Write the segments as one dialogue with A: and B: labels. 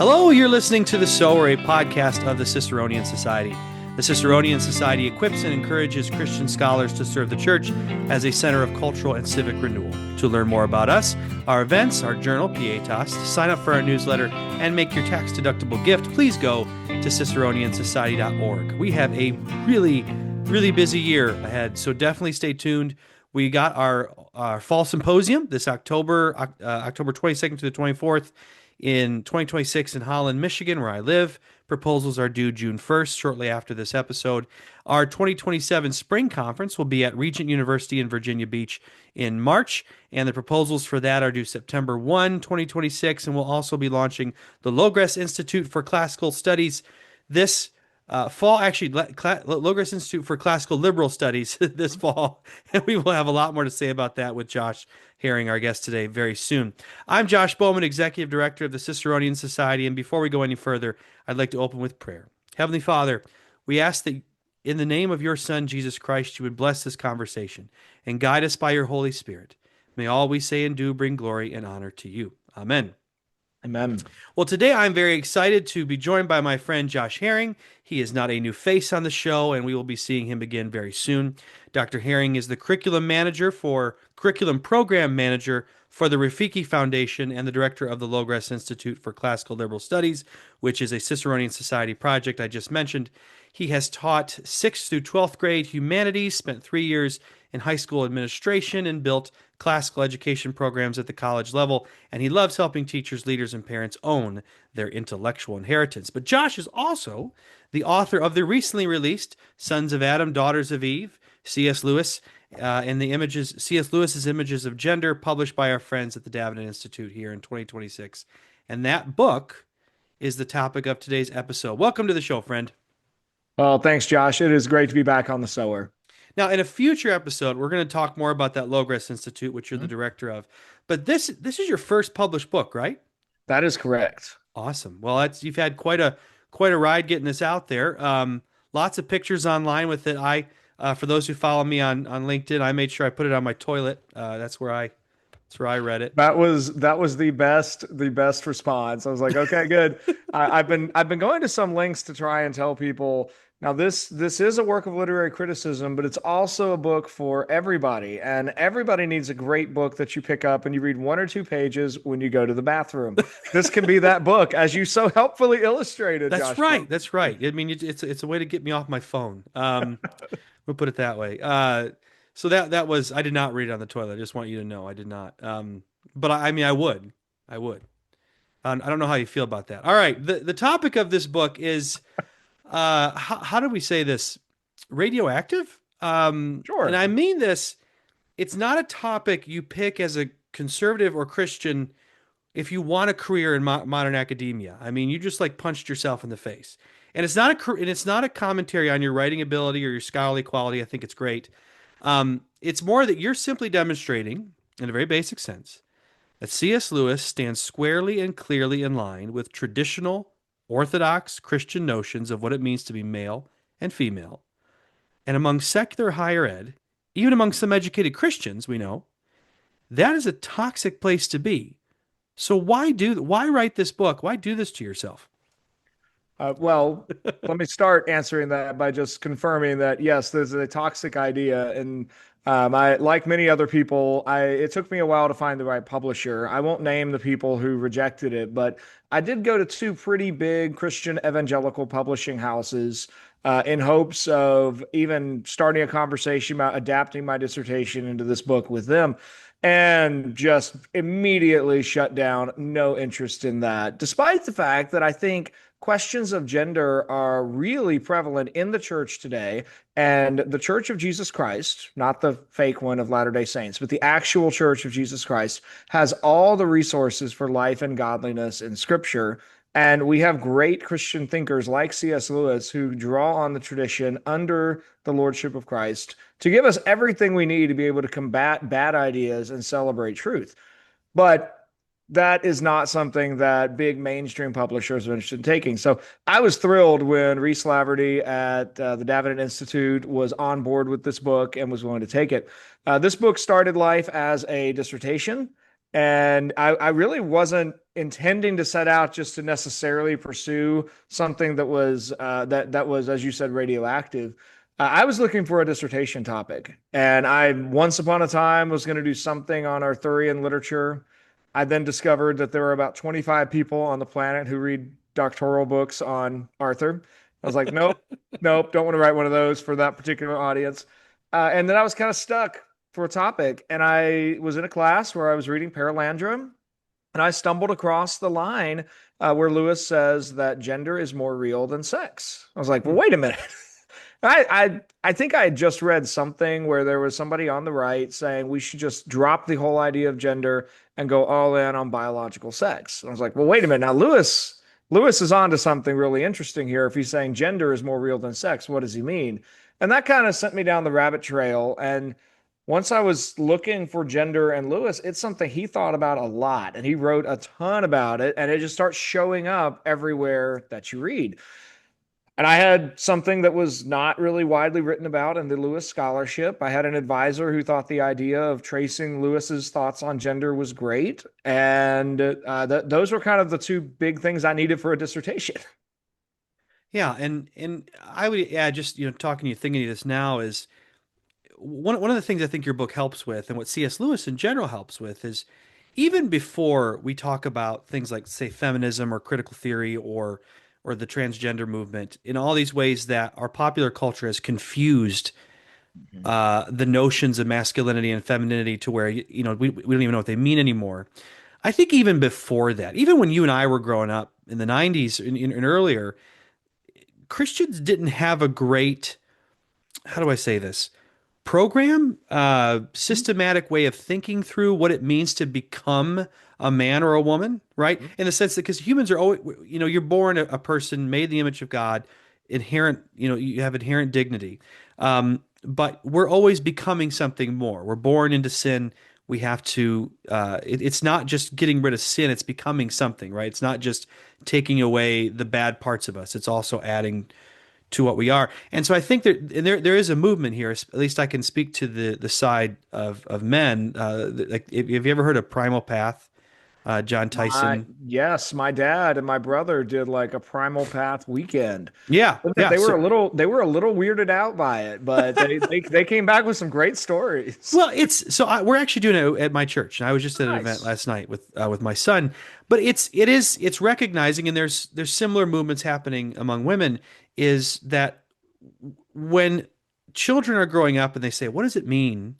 A: Hello, you're listening to the Sower, a podcast of the Ciceronian Society. The Ciceronian Society equips and encourages Christian scholars to serve the church as a center of cultural and civic renewal. To learn more about us, our events, our journal, Pietas, to sign up for our newsletter, and make your tax-deductible gift, please go to ciceroniansociety.org. We have a really busy year ahead, so definitely stay tuned. We got our fall symposium this October 22nd to the 24th in 2026 in Holland, Michigan, where I live. Proposals are due June 1st, shortly after this episode. Our 2027 spring conference will be at Regent University in Virginia Beach in March, and the proposals for that are due September 1, 2026, and we'll also be launching the Logres Institute for Classical Studies this fall, actually, Logres Institute for Classical Liberal Studies this fall, and we will have a lot more to say about that with Josh Herring, our guest today, very soon. I'm Josh Bowman, Executive Director of the Ciceronian Society, and before we go any further, I'd like to open with prayer. Heavenly Father, we ask that in the name of your Son, Jesus Christ, you would bless this conversation and guide us by your Holy Spirit. May all we say and do bring glory and honor to you. Amen.
B: Amen.
A: Well, today I'm very excited to be joined by my friend Josh Herring. He is not a new face on the show, and we will be seeing him again very soon. Dr. Herring is the curriculum program manager for the Rafiki Foundation and the director of the Logres Institute for Classical Liberal Studies, which is a Ciceronian Society project I just mentioned. He has taught 6th through 12th grade humanities, spent 3 years in high school administration, and built classical education programs at the college level, and he loves helping teachers, leaders, and parents own their intellectual inheritance. But Josh is also the author of the recently released Sons of Adam, Daughters of Eve, C.S. Lewis, C.S. Lewis's Images of Gender, published by our friends at the Davenant Institute here in 2026. And that book is the topic of today's episode. Welcome to the show, friend.
B: Well, thanks, Josh. It is great to be back on the Sower.
A: Now, in a future episode, we're going to talk more about that Logres Institute, which you're the director of. But this is your first published book, right?
B: That is correct.
A: Awesome. Well, you've had quite a ride getting this out there. Lots of pictures online with it. For those who follow me on LinkedIn, I made sure I put it on my toilet. That's where I read it.
B: That was the best response. I was like, okay, good. I've been going to some links to try and tell people. Now, this is a work of literary criticism, but it's also a book for everybody. And everybody needs a great book that you pick up and you read 1 or 2 pages when you go to the bathroom. This can be that book, as you so helpfully illustrated,
A: That's
B: Josh.
A: right. That's right. I mean, it's a way to get me off my phone. We'll put it that way. So that was, I did not read it on the toilet. I just want you to know I did not. But I mean, I would. I don't know how you feel about that. All right. The topic of this book is... how do we say this? Radioactive?
B: Sure.
A: And I mean this, it's not a topic you pick as a conservative or Christian if you want a career in modern academia. I mean, you just like punched yourself in the face. And it's not a commentary on your writing ability or your scholarly quality. I think it's great. It's more that you're simply demonstrating, in a very basic sense, that C.S. Lewis stands squarely and clearly in line with traditional Orthodox Christian notions of what it means to be male and female. And among secular higher ed, even among some educated Christians, we know, that is a toxic place to be. So why write this book? Why do this to yourself?
B: Well, let me start answering that by just confirming that, yes, there's a toxic idea. And like many other people, it took me a while to find the right publisher. I won't name the people who rejected it, but I did go to 2 pretty big Christian evangelical publishing houses in hopes of even starting a conversation about adapting my dissertation into this book with them, and just immediately shut down. No interest in that, despite the fact that I think questions of gender are really prevalent in the church today. And the Church of Jesus Christ, not the fake one of Latter-day Saints, but the actual Church of Jesus Christ, has all the resources for life and godliness in Scripture. And we have great Christian thinkers like C.S. Lewis who draw on the tradition under the lordship of Christ to give us everything we need to be able to combat bad ideas and celebrate truth. But that is not something that big mainstream publishers are interested in taking. So I was thrilled when Reese Laverty at the Davenant Institute was on board with this book and was willing to take it. This book started life as a dissertation, and I really wasn't intending to set out just to necessarily pursue something that was that was, as you said, radioactive. I was looking for a dissertation topic, and I once upon a time was going to do something on Arthurian literature. I then discovered that there were about 25 people on the planet who read doctoral books on Arthur. I was like, nope, nope, don't want to write one of those for that particular audience. And then I was kind of stuck for a topic, and I was in a class where I was reading Paralandra, and I stumbled across the line where Lewis says that gender is more real than sex. I was like, well, wait a minute. I think I had just read something where there was somebody on the right saying we should just drop the whole idea of gender and go all in on biological sex. And I was like, well, wait a minute. Now Lewis is on to something really interesting here. If he's saying gender is more real than sex, what does he mean? And that kind of sent me down the rabbit trail. And once I was looking for gender and Lewis, it's something he thought about a lot, and he wrote a ton about it, and it just starts showing up everywhere that you read. And I had something that was not really widely written about in the Lewis scholarship. I had an advisor who thought the idea of tracing Lewis's thoughts on gender was great. And those were kind of the two big things I needed for a dissertation.
A: Yeah, and I would add, just talking to you, thinking of this now, is one of the things I think your book helps with, and what C.S. Lewis in general helps with, is even before we talk about things like, say, feminism or critical theory or the transgender movement, in all these ways that our popular culture has confused the notions of masculinity and femininity to where we don't even know what they mean anymore. I think even before that, even when you and I were growing up in the 90s and earlier, Christians didn't have a great, how do I say this, program, systematic way of thinking through what it means to become a man or a woman, right? In the sense that, because humans are always, you're born a person made in the image of God, inherent, you have inherent dignity. But we're always becoming something more. We're born into sin. We have to, it's not just getting rid of sin, it's becoming something, right? It's not just taking away the bad parts of us. It's also adding to what we are. And so I think there is a movement here. At least I can speak to the side of men. Like, have you ever heard of Primal Path? John Tyson.
B: Yes, my dad and my brother did like a Primal Path weekend.
A: Yeah, yeah.
B: They were a little weirded out by it, but they came back with some great stories.
A: Well, we're actually doing it at my church, and I was just at an event last night with my son. But it's recognizing, and there's similar movements happening among women, is that when children are growing up and they say, what does it mean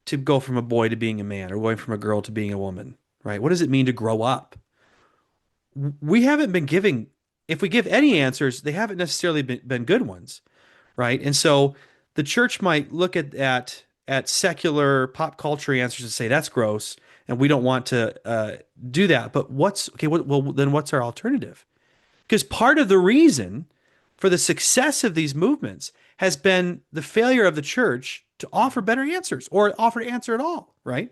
A: to go from a boy to being a man, or going from a girl to being a woman, right? What does it mean to grow up? We haven't been giving, if we give any answers, they haven't necessarily been good ones, right? And so the church might look at secular pop culture answers and say that's gross, and we don't want to do that. But then what's our alternative? Because part of the reason for the success of these movements has been the failure of the church to offer better answers, or offer to answer at all, right?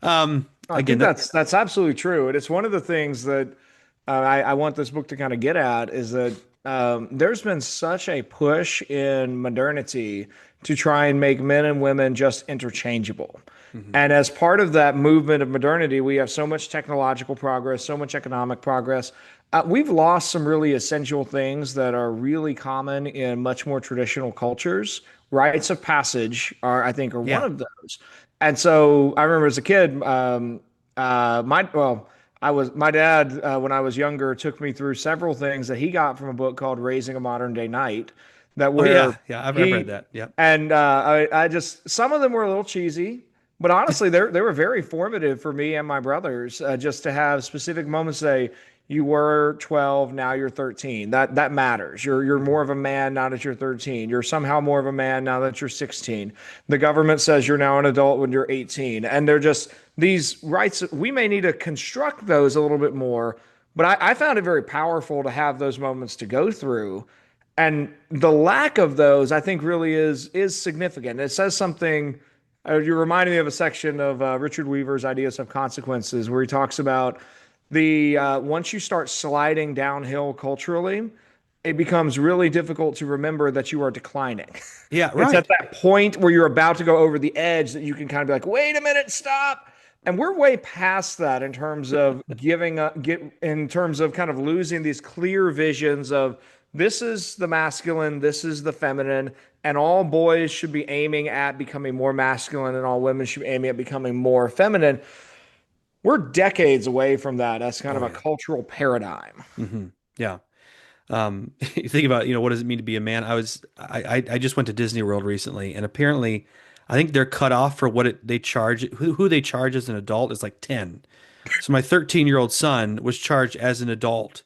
B: I think that's absolutely true, and it's one of the things that I want this book to kind of get at, is that there's been such a push in modernity to try and make men and women just interchangeable. And as part of that movement of modernity, we have so much technological progress, so much economic progress. We've lost some really essential things that are really common in much more traditional cultures. Rites of passage I think, are one of those. And so I remember as a kid, my dad, when I was younger, took me through several things that he got from a book called Raising a Modern Day Knight.
A: I've read that. Yeah.
B: And I just, some of them were a little cheesy, but honestly, they were very formative for me and my brothers, just to have specific moments say, you were 12, now you're 13. That matters. You're more of a man now that you're 13. You're somehow more of a man now that you're 16. The government says you're now an adult when you're 18. And they're just these rights. We may need to construct those a little bit more, but I found it very powerful to have those moments to go through. And the lack of those, I think, really is significant. It says something. You're reminding me of a section of Richard Weaver's Ideas of Consequences, where he talks about once you start sliding downhill culturally, it becomes really difficult to remember that you are declining.
A: Yeah, right.
B: It's at that point where you're about to go over the edge that you can kind of be like, wait a minute, stop. And we're way past that in terms of in terms of kind of losing these clear visions of this is the masculine, this is the feminine, and all boys should be aiming at becoming more masculine and all women should be aiming at becoming more feminine. We're decades away from that as kind of
A: Oh
B: a
A: yeah.
B: cultural paradigm.
A: Yeah. You think about, what does it mean to be a man? I just went to Disney World recently, and apparently, I think they're cut off for they charge, who they charge as an adult is like 10. So my 13-year-old son was charged as an adult.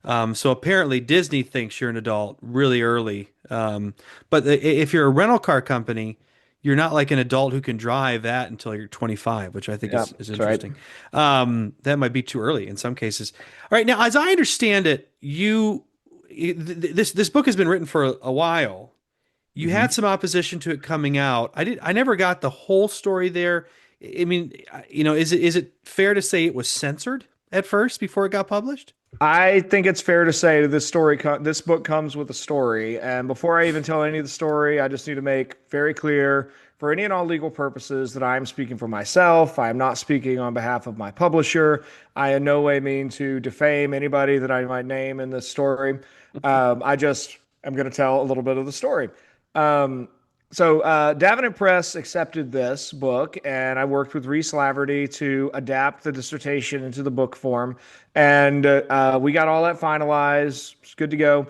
A: So apparently Disney thinks you're an adult really early. But if you're a rental car company, you're not like an adult who can drive that until you're 25, which I think
B: Yeah,
A: is
B: that's right.
A: interesting. That might be too early in some cases. All right, now as I understand it, this book has been written for a while. You
B: Mhm.
A: had some opposition to it coming out. I never got the whole story there. I mean, is it fair to say it was censored at first before it got published?
B: I think it's fair to say that this book comes with a story. And before I even tell any of the story, I just need to make very clear for any and all legal purposes that I am speaking for myself. I am not speaking on behalf of my publisher. I in no way mean to defame anybody that I might name in this story. I just am going to tell a little bit of the story. Um, Davenant Press accepted this book, and I worked with Reese Laverty to adapt the dissertation into the book form. And we got all that finalized. It's good to go.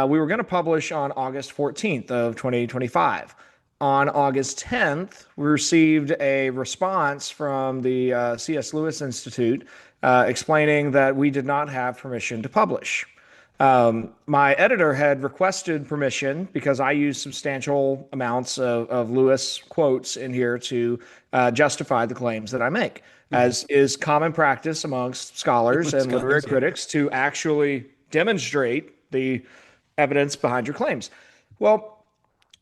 B: We were going to publish on August 14th of 2025. On August 10th, we received a response from the C.S. Lewis Institute explaining that we did not have permission to publish. My editor had requested permission because I used substantial amounts of Lewis quotes in here to justify the claims that I make,
A: Mhm.
B: as is common practice amongst scholars and literary
A: Scholars, yeah.
B: critics to actually demonstrate the evidence behind your claims. Well,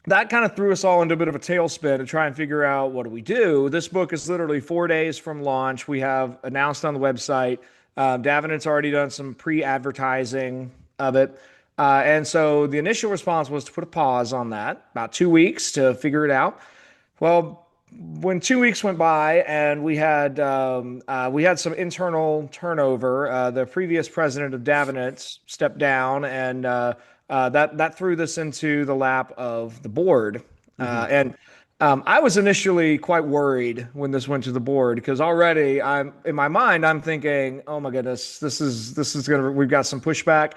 B: that kind of threw us all into a bit of a tailspin to try and figure out what do we do. This book is literally 4 days from launch. We have announced on the website. Davenant's already done some pre-advertising of it. And so the initial response was to put a pause on that, about 2 weeks to figure it out. Well, when 2 weeks went by and we had some internal turnover, the previous president of Davenant stepped down, and that threw this into the lap of the board.
A: Hmm.
B: And I was initially quite worried when this went to the board because already I'm in my mind I'm thinking, oh my goodness, this is gonna we've got some pushback.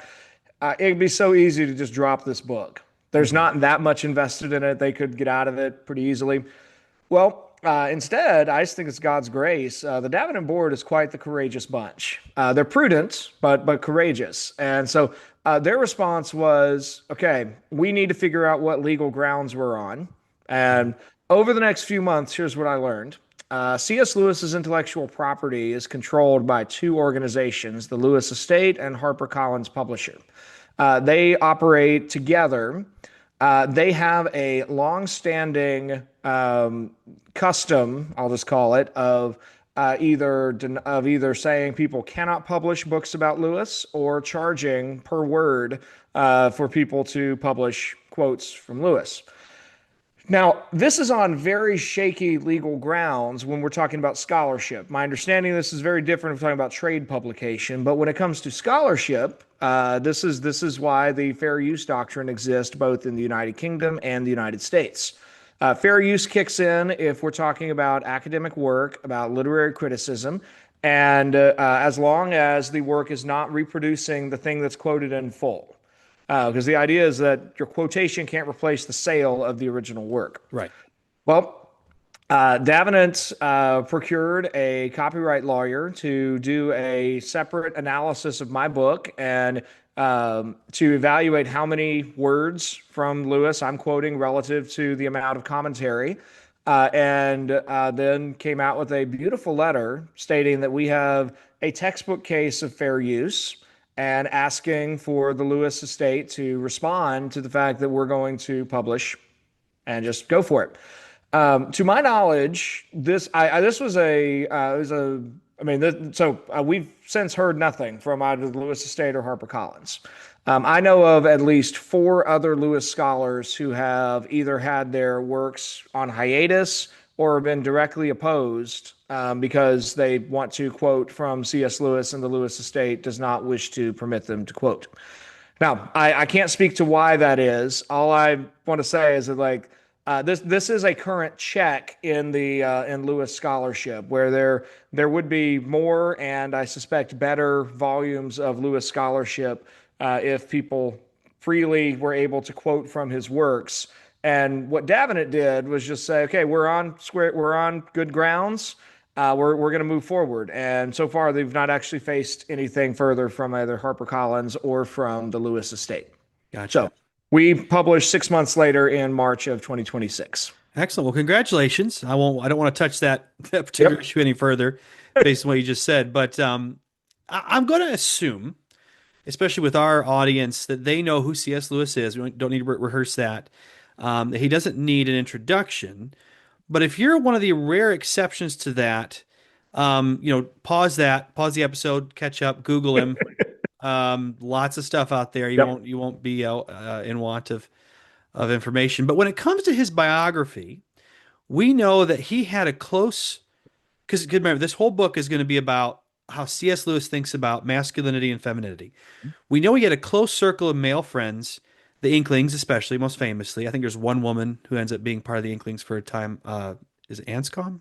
B: It'd be so easy to just drop this book. There's
A: Hmm.
B: not that much invested in it. They could get out of it pretty easily. Well, instead, I just think it's God's grace. The Davenant board is quite the courageous bunch. They're prudent, but courageous, and so their response was, "Okay, we need to figure out what legal grounds we're on." And over the next few months, here's what I learned. C.S. Lewis's intellectual property is controlled by two organizations, the Lewis Estate and HarperCollins Publisher. They operate together. They have a long-standing custom, I'll just call it, of either saying people cannot publish books about Lewis or charging per word for people to publish quotes from Lewis. Now, this is on very shaky legal grounds when we're talking about scholarship. My understanding of this is very different if we're talking about trade publication, but when it comes to scholarship, this is why the fair use doctrine exists both in the United Kingdom and the United States. Fair use kicks in if we're talking about academic work, about literary criticism, and as long as the work is not reproducing the thing that's quoted in full. Because the idea is that your quotation can't replace the sale of the original work.
A: Right.
B: Well, Davenant procured a copyright lawyer to do a separate analysis of my book and to evaluate how many words from Lewis I'm quoting relative to the amount of commentary. And then came out with a beautiful letter stating that we have a textbook case of fair use and asking for the Lewis estate to respond to the fact that we're going to publish and just go for it. To my knowledge, this was a I mean, we've since heard nothing from either the Lewis Estate or HarperCollins. I know of at least four other Lewis scholars who have either had their works on hiatus or been directly opposed because they want to quote from C.S. Lewis, and the Lewis estate does not wish to permit them to quote. Now, I can't speak to why that is. All I want to say is that this is a current check in the in Lewis scholarship where there would be more and I suspect better volumes of Lewis scholarship if people freely were able to quote from his works. And what Davenant did was just say, okay, we're on good grounds. We're going to move forward. And so far, they've not actually faced anything further from either HarperCollins or from the Lewis estate.
A: Gotcha.
B: So we published 6 months later in March of 2026.
A: Excellent. Well, congratulations. I don't want to touch that particular
B: Yep.
A: issue any further based on what you just said, but I'm going to assume, especially with our audience, that they know who C.S. Lewis is. We don't need to rehearse that. That he doesn't need an introduction. But if you're one of the rare exceptions to that, pause the episode, catch up, Google him. Lots of stuff out there.
B: Yep.
A: You won't be in want of information. But when it comes to his biography, we know that he had a close, because remember, this whole book is going to be about how C.S. Lewis thinks about masculinity and femininity. We know he had a close circle of male friends, the Inklings, especially, most famously. I think there's one woman who ends up being part of the Inklings for a time. Is it Anscombe?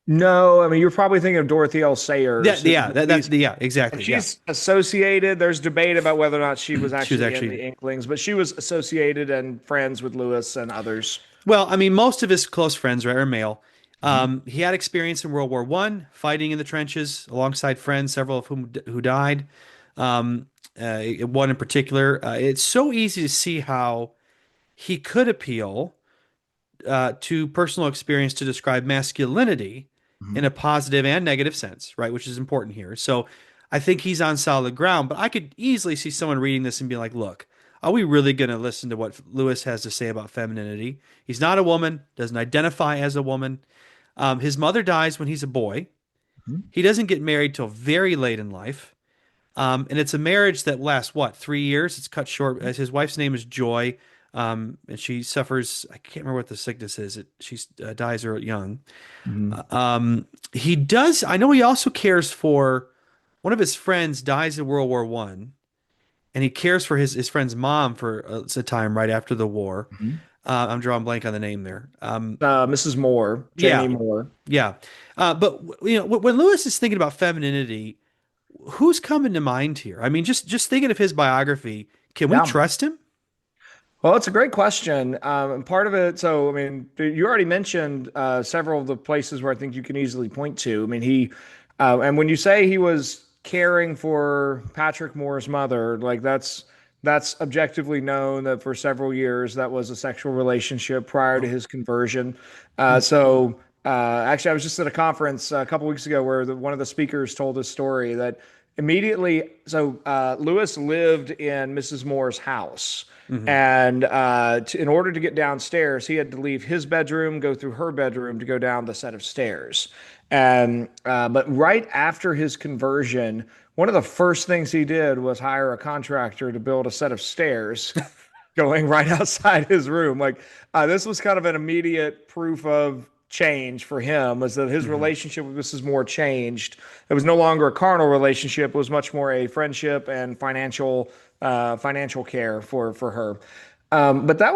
B: No, I mean, you're probably thinking of Dorothy L. Sayers.
A: Yeah, exactly.
B: And
A: Yeah,
B: she's associated. There's debate about whether or not she was
A: she was
B: actually in
A: actually.
B: the Inklings, but she was associated and friends with Lewis and others.
A: Well, I mean, most of his close friends, right, are male.
B: Mhm.
A: He had experience in World War One, fighting in the trenches alongside friends, several of who died. One in particular. It's so easy to see how he could appeal to personal experience to describe masculinity in
B: Mhm.
A: a positive and negative sense, right? Which is important here. So I think he's on solid ground, but I could easily see someone reading this and be like, look, are we really going to listen to what Lewis has to say about femininity? He's not a woman, doesn't identify as a woman. His mother dies when he's a boy.
B: Mhm.
A: He doesn't get married till very late in life. And it's a marriage that lasts what, 3 years? It's cut short. As his wife's name is Joy, and she suffers. I can't remember what the sickness is. She dies early young.
B: Mhm.
A: He does. I know he also cares for one of his friends dies in World War One, and he cares for his friend's mom for a time right after the war.
B: Mhm.
A: I'm drawing blank on the name there.
B: Mrs. Moore, Janie
A: Yeah,
B: Moore.
A: yeah. But when Lewis is thinking about femininity, who's coming to mind here? I mean, just thinking of his biography, can we
B: Yeah.
A: trust him?
B: Well, it's a great question. And part of it, so I mean, you already mentioned several of the places where I think you can easily point to. I mean, and when you say he was caring for Patrick Moore's mother, that's objectively known that for several years that was a sexual relationship prior to
A: Oh.
B: his conversion.
A: Hmm.
B: Actually, I was just at a conference a couple weeks ago where one of the speakers told a story that immediately, Lewis lived in Mrs. Moore's house.
A: Hmm.
B: And in order to get downstairs, he had to leave his bedroom, go through her bedroom to go down the set of stairs. And but right after his conversion, one of the first things he did was hire a contractor to build a set of stairs going right outside his room. This was kind of an immediate proof of change for him, was that his
A: Hmm.
B: relationship with Mrs. Moore changed. It was no longer a carnal relationship; it was much more a friendship and financial care for her. But that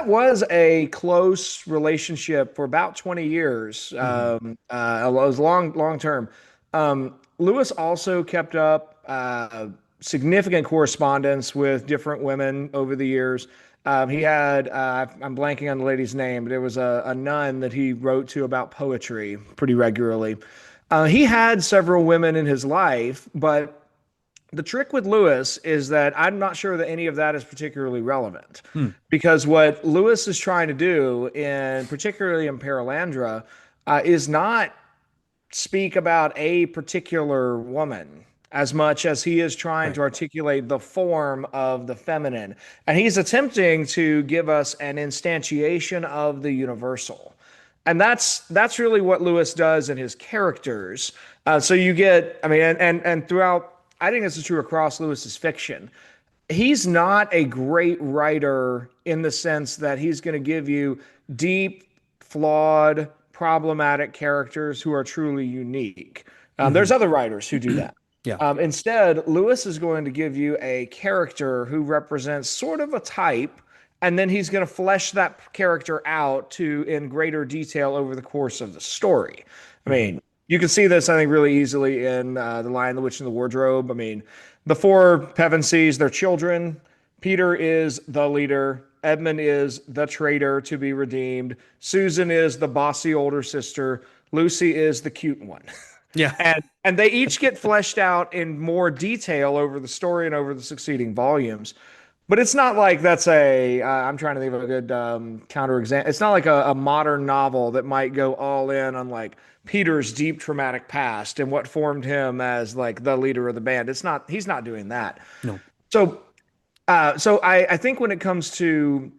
B: was a close relationship for about 20 years.
A: Hmm.
B: It was long term. Lewis also kept up significant correspondence with different women over the years. He had, I'm blanking on the lady's name, but it was a nun that he wrote to about poetry pretty regularly. He had several women in his life, but the trick with Lewis is that I'm not sure that any of that is particularly relevant
A: Hmm.
B: because what Lewis is trying to do, particularly in Paralandra, is not speak about a particular woman as much as he is trying
A: Right.
B: to articulate the form of the feminine. And he's attempting to give us an instantiation of the universal. And that's really what Lewis does in his characters. So you get, I mean, and throughout, I think this is true across Lewis's fiction. He's not a great writer in the sense that he's going to give you deep, flawed, problematic characters who are truly unique. There's
A: Hmm.
B: other writers who do that.
A: Yeah.
B: Instead, Lewis is going to give you a character who represents sort of a type, and then he's going to flesh that character out to in greater detail over the course of the story. I
A: Hmm.
B: mean, you can see this, I think, really easily in The Lion, the Witch, and the Wardrobe. I mean, the four Pevensies, their children. Peter is the leader. Edmund is the traitor to be redeemed. Susan is the bossy older sister. Lucy is the cute one.
A: Yeah.
B: And they each get fleshed out in more detail over the story and over the succeeding volumes. But it's not like that's I'm trying to think of a good counter example. It's not like a modern novel that might go all in on like Peter's deep traumatic past and what formed him as like the leader of the band. He's not doing that.
A: No.
B: So, I think when it comes to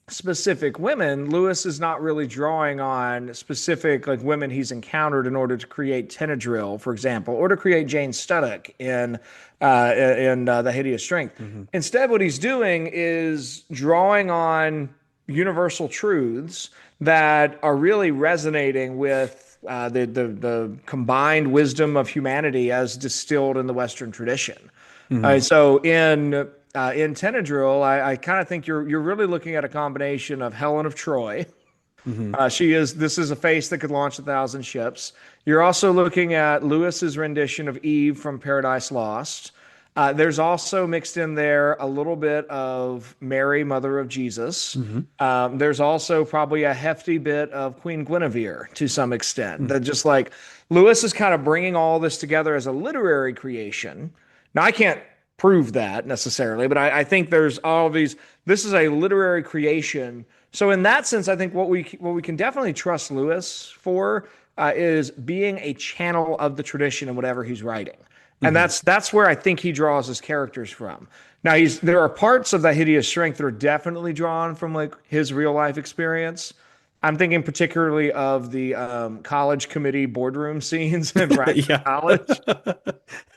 B: specific women, Lewis is not really drawing on specific like women he's encountered in order to create Tenedril, for example, or to create Jane Studdock in The Hideous Strength.
A: Hmm.
B: Instead, what he's doing is drawing on universal truths that are really resonating with the combined wisdom of humanity as distilled in the Western tradition.
A: Hmm.
B: So in Tenedril, I kind of think you're really looking at a combination of Helen of Troy.
A: Hmm.
B: This is a face that could launch 1,000 ships. You're also looking at Lewis's rendition of Eve from Paradise Lost. There's also mixed in there a little bit of Mary, mother of Jesus.
A: Hmm.
B: There's also probably a hefty bit of Queen Guinevere to some extent.
A: Hmm.
B: That just like Lewis is kind of bringing all this together as a literary creation. Now, I can't prove that necessarily, but I think there's all these. This is a literary creation. So in that sense, I think what we can definitely trust Lewis for is being a channel of the tradition in whatever he's writing, and
A: Hmm.
B: that's where I think he draws his characters from. Now there are parts of that hideous strength that are definitely drawn from like his real life experience. I'm thinking particularly of the college committee boardroom scenes in Radcliffe
A: Yeah.
B: College.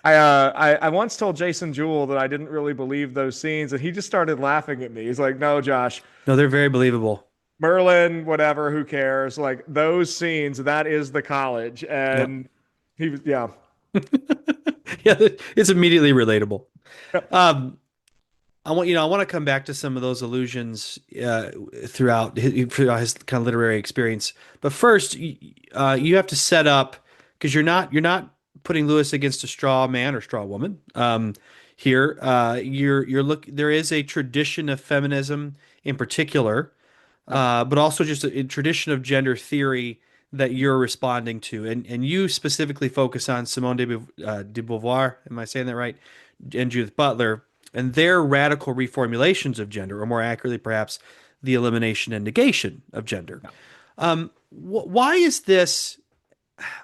B: I once told Jason Jewell that I didn't really believe those scenes, and he just started laughing at me. He's like, "No, Josh,
A: No, they're very believable.
B: Merlin, whatever, who cares? Like those scenes, that is the college."
A: Yep.
B: And he was, yeah.
A: Yeah, it's immediately relatable.
B: Yep.
A: Um, I want to come back to some of those allusions throughout his kind of literary experience. But first, you have to set up because you're not putting Lewis against a straw man or straw woman. Here, there is a tradition of feminism in particular,
B: Yep.
A: but also just a tradition of gender theory that you're responding to, and you specifically focus on Simone de Beauvoir. Am I saying that right? And Judith Butler and their radical reformulations of gender, or more accurately, perhaps the elimination and negation of gender. Why is this?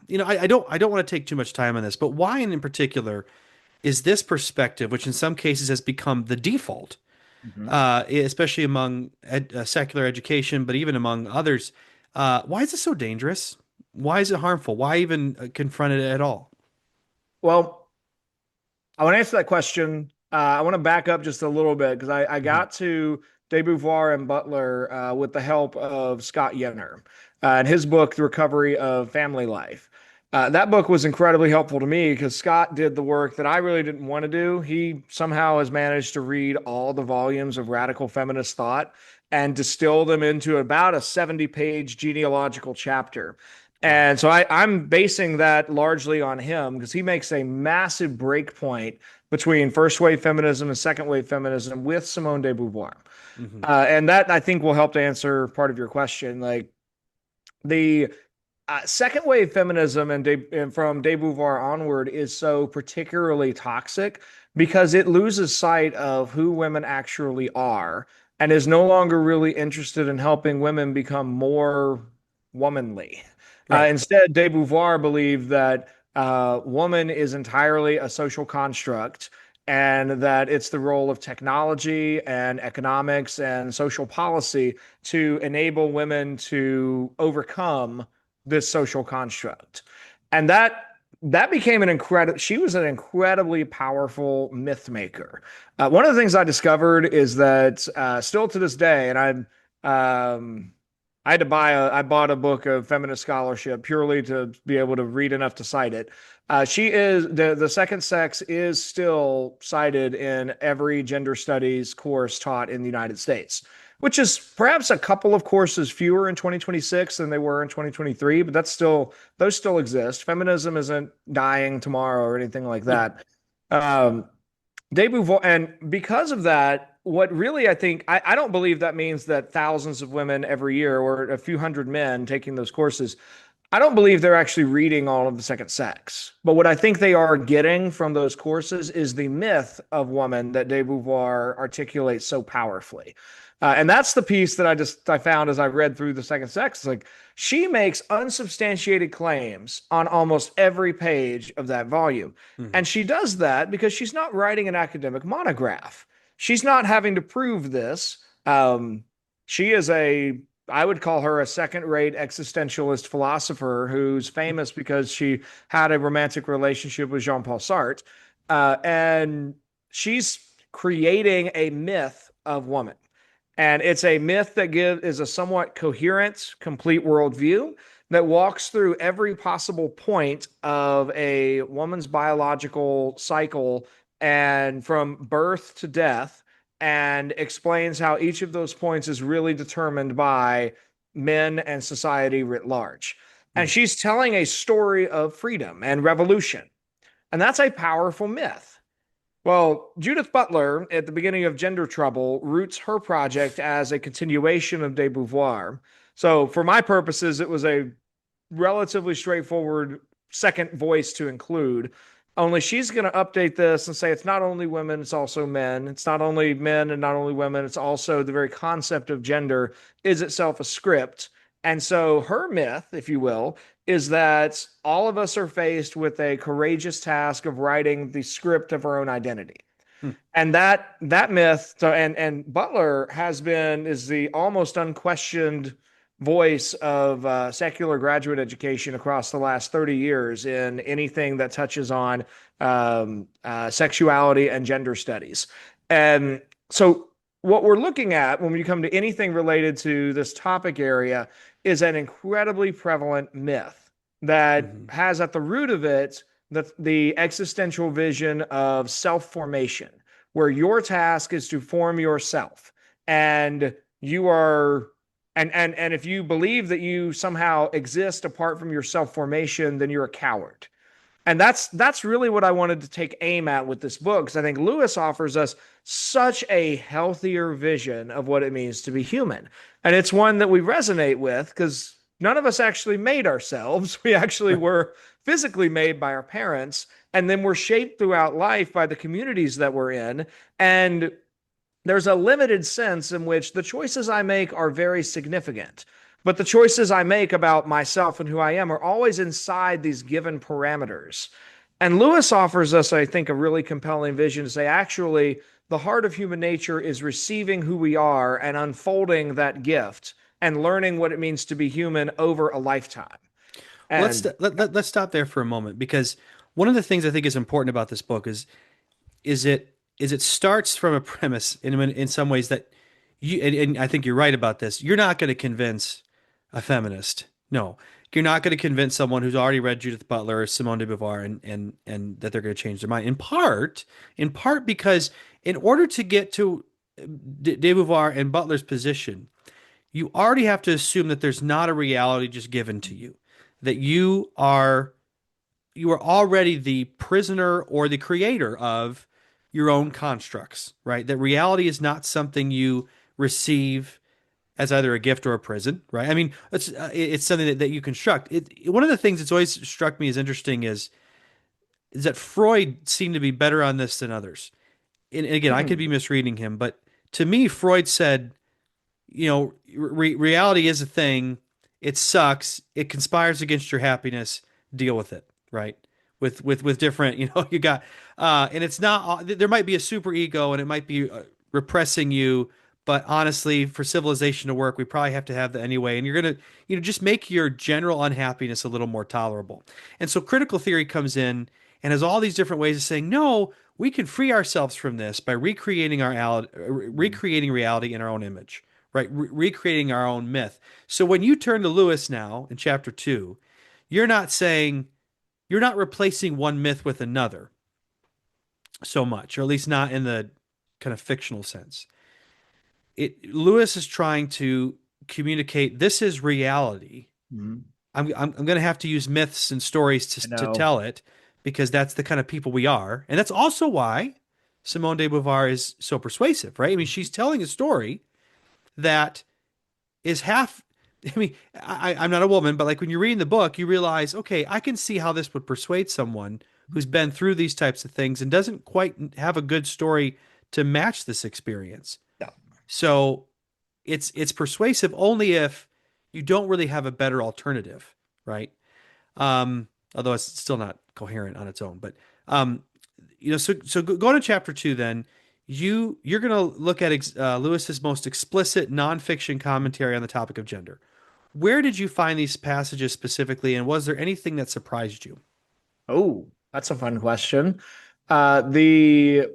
A: I don't want to take too much time on this, but why in particular is this perspective, which in some cases has become the default,
B: Mhm.
A: especially among secular education, but even among others, why is it so dangerous? Why is it harmful? Why even confront it at all?
B: Well, I want to answer that question. I want to back up just a little bit because I
A: Mhm.
B: got to De Beauvoir and Butler with the help of Scott Yenner and his book, The Recovery of Family Life. That book was incredibly helpful to me because Scott did the work that I really didn't want to do. He somehow has managed to read all the volumes of radical feminist thought and distill them into about a 70-page genealogical chapter.
A: Wow.
B: And so I'm basing that largely on him because he makes a massive break point between first wave feminism and second wave feminism with Simone de Beauvoir.
A: Hmm.
B: And that I think will help to answer part of your question. Like the second wave feminism and from de Beauvoir onward is so particularly toxic because it loses sight of who women actually are and is no longer really interested in helping women become more womanly.
A: Right.
B: Instead, de Beauvoir believed that woman is entirely a social construct and that it's the role of technology and economics and social policy to enable women to overcome this social construct. And that became an incredible she was an incredibly powerful myth maker. One of the things I discovered is that still to this day, and I bought a book of feminist scholarship purely to be able to read enough to cite it. She is the second sex is still cited in every gender studies course taught in the United States, which is perhaps a couple of courses fewer in 2026 than they were in 2023, but those still exist. Feminism isn't dying tomorrow or anything like
A: No.
B: that. Um, De Beauvoir, and because of that, what really I don't believe that means that thousands of women every year or a few hundred men taking those courses. I don't believe they're actually reading all of the second sex. But what I think they are getting from those courses is the myth of woman that de Beauvoir articulates so powerfully. And that's the piece that I found as I read through the second sex. Like she makes unsubstantiated claims on almost every page of that volume.
A: Mhm.
B: And she does that because she's not writing an academic monograph. She's not having to prove this. She is I would call her a second-rate existentialist philosopher who's famous because she had a romantic relationship with Jean-Paul Sartre, and she's creating a myth of woman, and it's a myth that is a somewhat coherent, complete worldview that walks through every possible point of a woman's biological cycle and from birth to death and explains how each of those points is really determined by men and society writ large. And
A: Mhm.
B: she's telling a story of freedom and revolution. And that's a powerful myth. Well, Judith Butler, at the beginning of Gender Trouble, roots her project as a continuation of de Beauvoir. So, for my purposes, it was a relatively straightforward second voice to include. Only she's going to update this and say it's not only women, it's also men. It's not only men and not only women. It's also the very concept of gender is itself a script. And so her myth, if you will, is that all of us are faced with a courageous task of writing the script of our own identity.
A: Hmm.
B: And that myth, so and Butler is the almost unquestioned voice of secular graduate education across the last 30 years in anything that touches on sexuality and gender studies. And so, what we're looking at when we come to anything related to this topic area is an incredibly prevalent myth that
A: Mhm.
B: has at the root of it the existential vision of self formation, where your task is to form yourself. And you are and if you believe that you somehow exist apart from your self formation, then you're a coward. And that's really what I wanted to take aim at with this book, because I think Lewis offers us such a healthier vision of what it means to be human. And it's one that we resonate with because none of us actually made ourselves. We actually were physically made by our parents, and then we're shaped throughout life by the communities that we're in. And there's a limited sense in which the choices I make are very significant. But the choices I make about myself and who I am are always inside these given parameters. And Lewis offers us, I think, a really compelling vision to say, actually, the heart of human nature is receiving who we are and unfolding that gift and learning what it means to be human over a lifetime.
A: Well,
B: And
A: let's stop there for a moment because one of the things I think is important about this book is it starts from a premise in some ways that and I think you're right about this. You're not going to convince a feminist. No, you're not going to convince someone who's already read Judith Butler or Simone de Beauvoir and that they're going to change their mind. In part because in order to get to de Beauvoir and Butler's position, you already have to assume that there's not a reality just given to you, that you are already the prisoner or the creator of your own constructs, right? That reality is not something you receive as either a gift or a prison, right? I mean, it's something that you construct. One of the things that's always struck me as interesting is that Freud seemed to be better on this than others. And again, I could be misreading him, but to me, Freud said, reality is a thing. It sucks. It conspires against your happiness. Deal with it, right? With different, you got, and it's not. There might be a super ego, and it might be repressing you. But honestly, for civilization to work, we probably have to have that anyway. And you're gonna, just make your general unhappiness a little more tolerable. And so critical theory comes in and has all these different ways of saying, no, we can free ourselves from this by recreating reality in our own image, right? Recreating our own myth. So when you turn to Lewis now in chapter 2, you're not saying, you're not replacing one myth with another so much, or at least not in the kind of fictional sense. Lewis is trying to communicate this is reality.
B: Mhm.
A: I'm going to have to use myths and stories
B: I
A: to
B: know.
A: tell it because that's the kind of people we are. And that's also why Simone de Beauvoir is so persuasive, right? I mean, she's telling a story that is half. I mean, I'm not a woman, but like when you're reading the book, you realize, okay, I can see how this would persuade someone who's been through these types of things and doesn't quite have a good story to match this experience.
B: Yeah.
A: So it's persuasive only if you don't really have a better alternative, right? Although it's still not coherent on its own. But so going to chapter 2, then you're going to look at Lewis's most explicit nonfiction commentary on the topic of gender. Where did you find these passages specifically, and was there anything that surprised you?
B: Oh, that's a fun question. The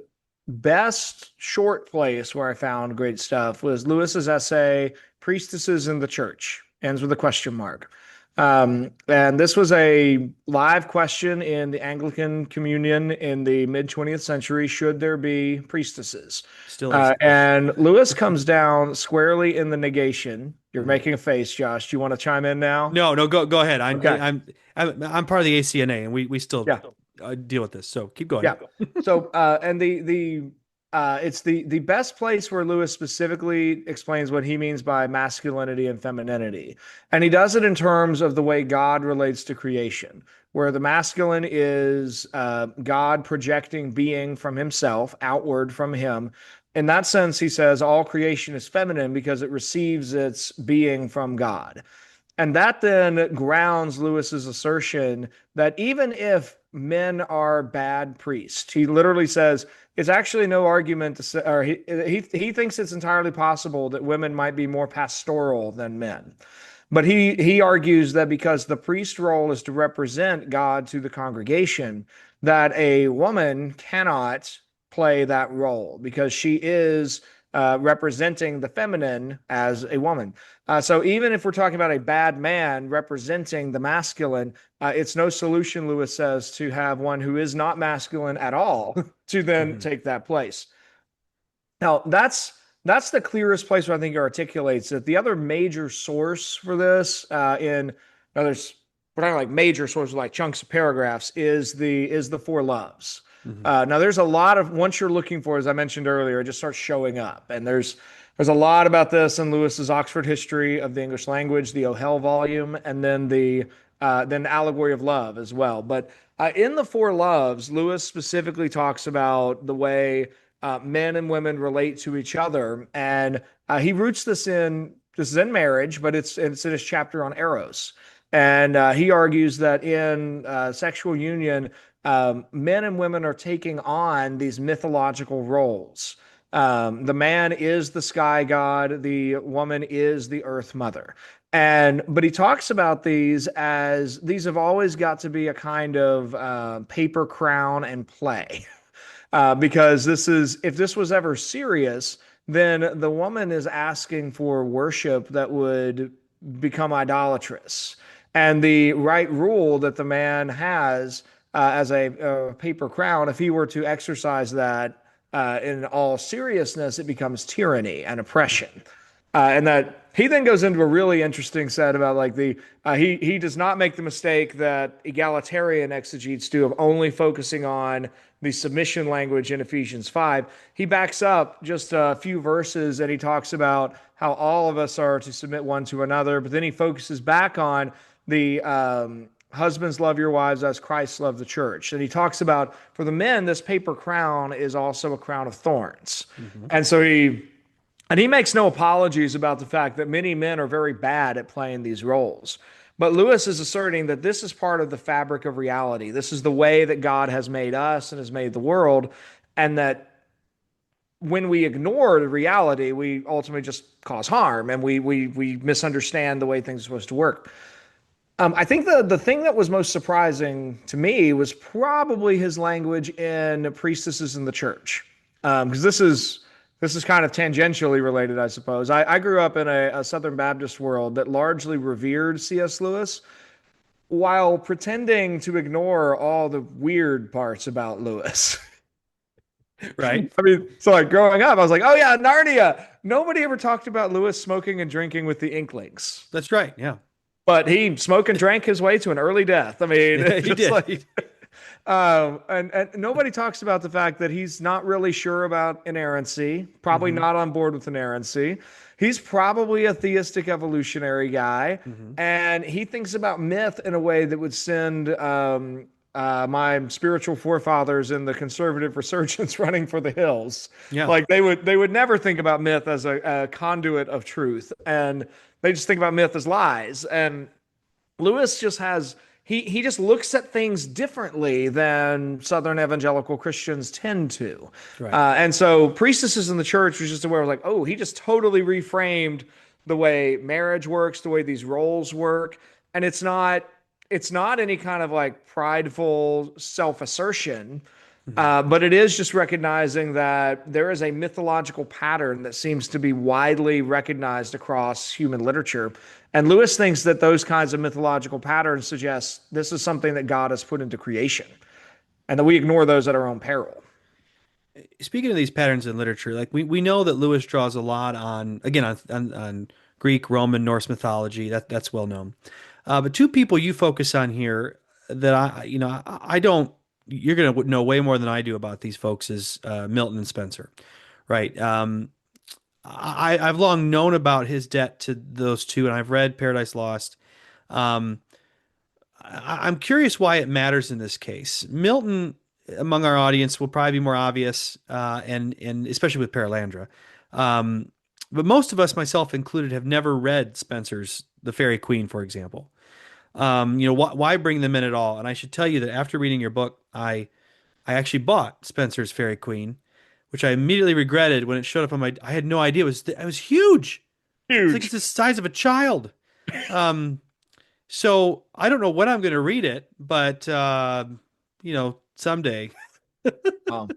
B: best short place where I found great stuff was Lewis's essay, Priestesses in the Church, ends with a question mark. And this was a live question in the Anglican Communion in the mid 20th century. Should there be priestesses?
A: Still is.
B: And Lewis comes down squarely in the negation. You're
A: Mhm.
B: making a face, Josh. Do you want to chime in now?
A: No, no, go ahead.
B: Okay.
A: I'm part of the ACNA, and we still
B: Yeah.
A: deal with this. So keep going.
B: Yeah. So, and it's the best place where Lewis specifically explains what he means by masculinity and femininity, and he does it in terms of the way God relates to creation, where the masculine is God projecting being from Himself outward from Him. In that sense, he says all creation is feminine because it receives its being from God. And that then grounds Lewis's assertion that even if men are bad priests, he literally says it's actually no argument to say, or he thinks it's entirely possible that women might be more pastoral than men. But he argues that because the priest role is to represent God to the congregation, that a woman cannot play that role because she is representing the feminine as a woman. So even if we're talking about a bad man representing the masculine, it's no solution, Lewis says, to have one who is not masculine at all to then
A: Mhm.
B: take that place. Now, that's the clearest place where I think it articulates it. The other major source for this, now there's we're talking like major sources like chunks of paragraphs, is the Four Loves.
A: Mhm.
B: Now there's a lot of once you're looking for, as I mentioned earlier, it just starts showing up, and there's a lot about this in Lewis's Oxford History of the English Language, the O'Hell volume, and then Allegory of Love as well. But in the Four Loves, Lewis specifically talks about the way men and women relate to each other, and he roots this in marriage, but it's in his chapter on Eros, and he argues that in sexual union, men and women are taking on these mythological roles. The man is the sky god, the woman is the earth mother. But he talks about these as these have always got to be a kind of paper crown and play. Because this is, if this was ever serious, then the woman is asking for worship that would become idolatrous. And the right rule that the man has as a paper crown, if he were to exercise that in all seriousness, it becomes tyranny and oppression. And that he then goes into a really interesting set about like he does not make the mistake that egalitarian exegetes do of only focusing on the submission language in Ephesians 5. He backs up just a few verses and he talks about how all of us are to submit one to another, but then he focuses back on the husbands love your wives as Christ loved the church. And he talks about for the men, this paper crown is also a crown of thorns.
A: Mhm.
B: And so he makes no apologies about the fact that many men are very bad at playing these roles. But Lewis is asserting that this is part of the fabric of reality. This is the way that God has made us and has made the world. And that when we ignore the reality, we ultimately just cause harm and we misunderstand the way things are supposed to work. I think the thing that was most surprising to me was probably his language in Priestesses in the Church. Because this is kind of tangentially related, I suppose. I grew up in a Southern Baptist world that largely revered C.S. Lewis while pretending to ignore all the weird parts about Lewis.
A: Right.
B: I mean, so like growing up, I was like, oh yeah, Narnia. Nobody ever talked about Lewis smoking and drinking with the Inklings,
A: That's right. Yeah.
B: but he smoked and drank his way to an early death. I mean,
A: Yeah,
B: it's
A: he
B: just
A: did.
B: like, and nobody talks about the fact that he's not really sure about inerrancy, probably
A: Hmm.
B: not on board with inerrancy. He's probably a theistic evolutionary guy,
A: Hmm.
B: and he thinks about myth in a way that would send my spiritual forefathers in the conservative resurgence running for the hills.
A: Yeah.
B: Like they would never think about myth as a conduit of truth, and they just think about myth as lies. And Lewis just has he just looks at things differently than Southern evangelical Christians tend to.
A: Right.
B: And so priestesses in the church was just aware of like, oh, he just totally reframed the way marriage works, the way these roles work. And it's not any kind of like prideful self-assertion.
A: Hmm.
B: But it is just recognizing that there is a mythological pattern that seems to be widely recognized across human literature. And Lewis thinks that those kinds of mythological patterns suggest this is something that God has put into creation and that we ignore those at our own peril.
A: Speaking of these patterns in literature, like we know that Lewis draws a lot on, again, on Greek, Roman, Norse mythology. That's well known. But two people you focus on here that I don't, you're going to know way more than I do about these folks is Milton and Spencer, right? I've long known about his debt to those two, and I've read Paradise Lost. Um, I'm curious why it matters in this case. Milton, among our audience, will probably be more obvious, and especially with Paralandra. Um, but most of us, myself included, have never read Spencer's The Faerie Queen, for example. Why bring them in at all? And I should tell you that after reading your book, I actually bought Spencer's Faerie Queen, which I immediately regretted when it showed up on my. I had no idea it was huge. It's like it's
B: Huge.
A: the size of a child. Um, so I don't know when I'm going to read it, but someday.
B: Um,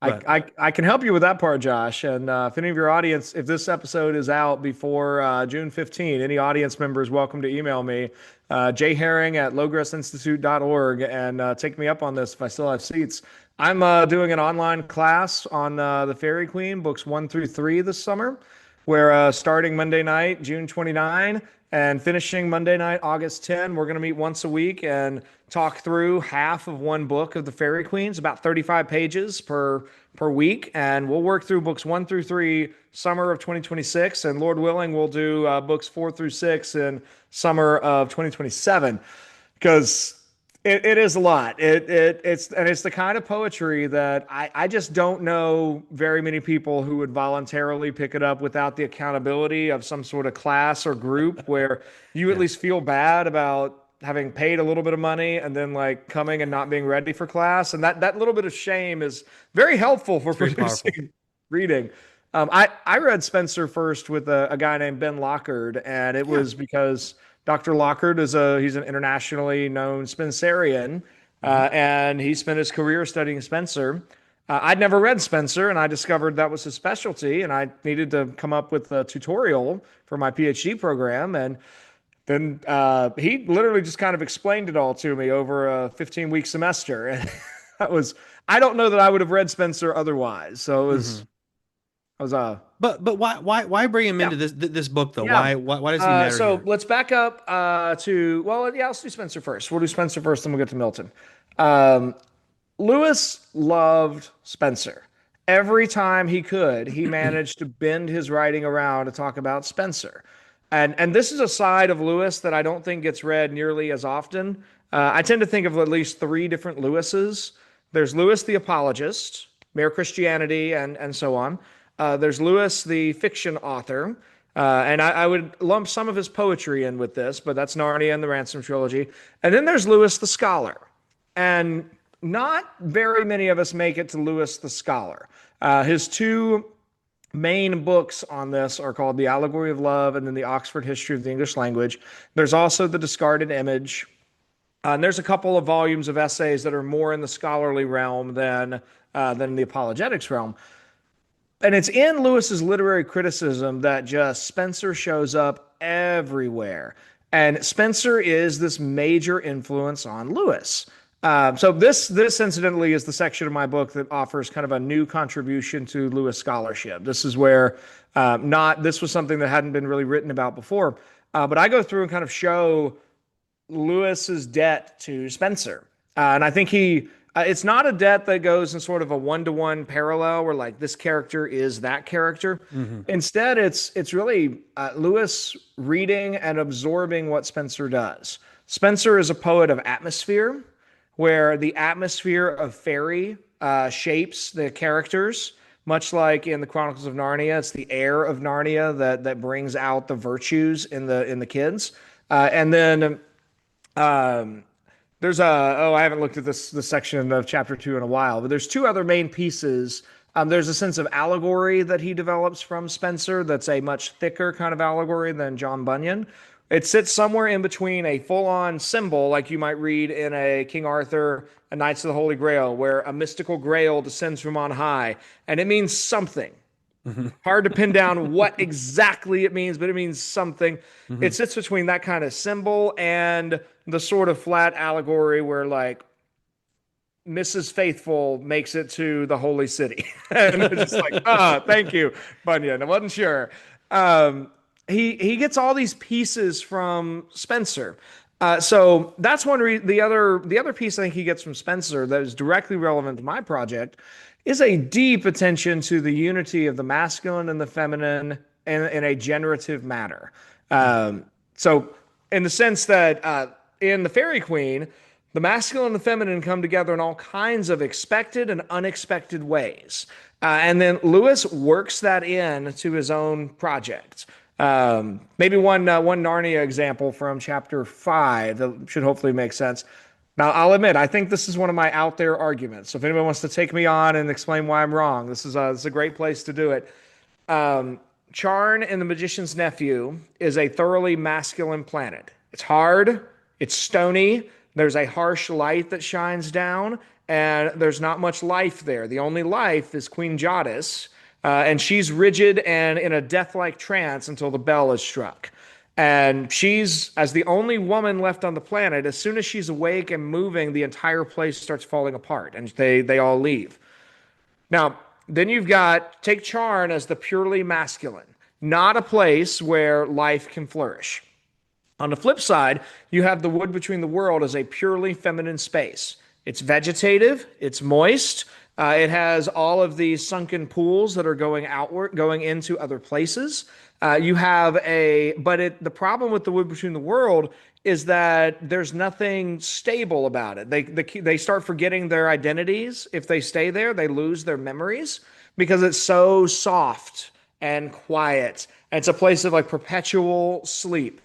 B: I,
A: But
B: I can help you with that part, Josh. And if any of your audience, if this episode is out before June 15, any audience members welcome to email me, jherring@logresinstitute.org, and take me up on this if I still have seats. I'm doing an online class on the Fairy Queen, books 1 through 3 this summer. We're starting Monday night, June 29, and finishing Monday night, August 10. We're going to meet once a week and talk through half of one book of the Fairy Queens, about 35 pages per week, and we'll work through books 1 through 3 summer of 2026, and Lord willing, we'll do books 4 through 6 in summer of 2027 because it is a lot. It's the kind of poetry that I just don't know very many people who would voluntarily pick it up without the accountability of some sort of class or group where you at
A: yeah,
B: least feel bad about having paid a little bit of money and then like coming and not being ready for class. And that little bit of shame is very helpful for
A: it's very powerful.
B: producing reading. I read Spencer first with a guy named Ben Lockard, and it
A: Yeah.
B: was because Dr. Lockard he's an internationally known Spencerian,
A: Hmm.
B: and he spent his career studying Spencer. I'd never read Spencer, and I discovered that was his specialty, and I needed to come up with a tutorial for my PhD program. And then he literally just kind of explained it all to me over a 15-week semester. And I don't know that I would have read Spencer otherwise. So
A: Hmm.
B: I was,
A: But why bring him
B: yeah.
A: into this book though?
B: Yeah.
A: Why does he matter
B: So
A: here?
B: let's back up well, yeah, let's do Spencer first. We'll do Spencer first, then we'll get to Milton. Um, Lewis loved Spencer. Every time he could, he managed to bend his writing around to talk about Spencer. And this is a side of Lewis that I don't think gets read nearly as often. I tend to think of at least three different Lewises. There's Lewis the apologist, Mere Christianity, and so on. There's Lewis the fiction author. And I would lump some of his poetry in with this, but that's Narnia and the Ransom trilogy. And then there's Lewis the scholar. And not very many of us make it to Lewis the scholar. His two main books on this are called The Allegory of Love and then The Oxford History of the English Language. There's also The Discarded Image. And there's a couple of volumes of essays that are more in the scholarly realm than the apologetics realm. And it's in Lewis's literary criticism that just Spencer shows up everywhere. And Spencer is this major influence on Lewis. So this incidentally is the section of my book that offers kind of a new contribution to Lewis scholarship. This is where not this was something that hadn't been really written about before, but I go through and kind of show Lewis's debt to Spencer. And I think it's not a debt that goes in sort of a one-to-one parallel where like this character is that character. Instead, it's really Lewis reading and absorbing what Spencer does. Spencer is a poet of atmosphere, where the atmosphere of Faerie shapes the characters, much like in the Chronicles of Narnia. It's the air of Narnia that brings out the virtues in the kids. And then there's I haven't looked at this section of chapter 2 in a while, but there's two other main pieces. There's a sense of allegory that he develops from Spencer that's a much thicker kind of allegory than John Bunyan. It sits somewhere in between a full-on symbol, like you might read in a King Arthur, a Knights of the Holy Grail, where a mystical grail descends from on high, and it means something. Hard to pin down what exactly it means, but it means something. It sits between that kind of symbol and the sort of flat allegory where, like, Mrs. Faithful makes it to the holy city. And it's just like, thank you, Bunyan. I wasn't sure. He gets all these pieces from Spencer. So that's one the other piece I think he gets from Spencer that is directly relevant to my project is a deep attention to the unity of the masculine and the feminine in a generative manner. So in the sense that in the Faerie Queen, the masculine and the feminine come together in all kinds of expected and unexpected ways. And then Lewis works that in to his own project. Maybe one Narnia example from chapter 5 that should hopefully make sense. Now, I'll admit, I think this is one of my out there arguments. So if anyone wants to take me on and explain why I'm wrong, this is a great place to do it. Charn in The Magician's Nephew is a thoroughly masculine planet. It's hard, it's stony, there's a harsh light that shines down, and there's not much life there. The only life is Queen Jadis, and she's rigid and in a death-like trance until the bell is struck. And she's, as the only woman left on the planet, as soon as she's awake and moving, the entire place starts falling apart, and they all leave. Now, then take Charn as the purely masculine, not a place where life can flourish. On the flip side, you have the Wood Between the World as a purely feminine space. It's vegetative, it's moist, it has all of these sunken pools that are going outward, going into other places. The problem with the Wood Between the World is that there's nothing stable about it. They start forgetting their identities. If they stay there, they lose their memories because it's so soft and quiet. And it's a place of like perpetual sleep.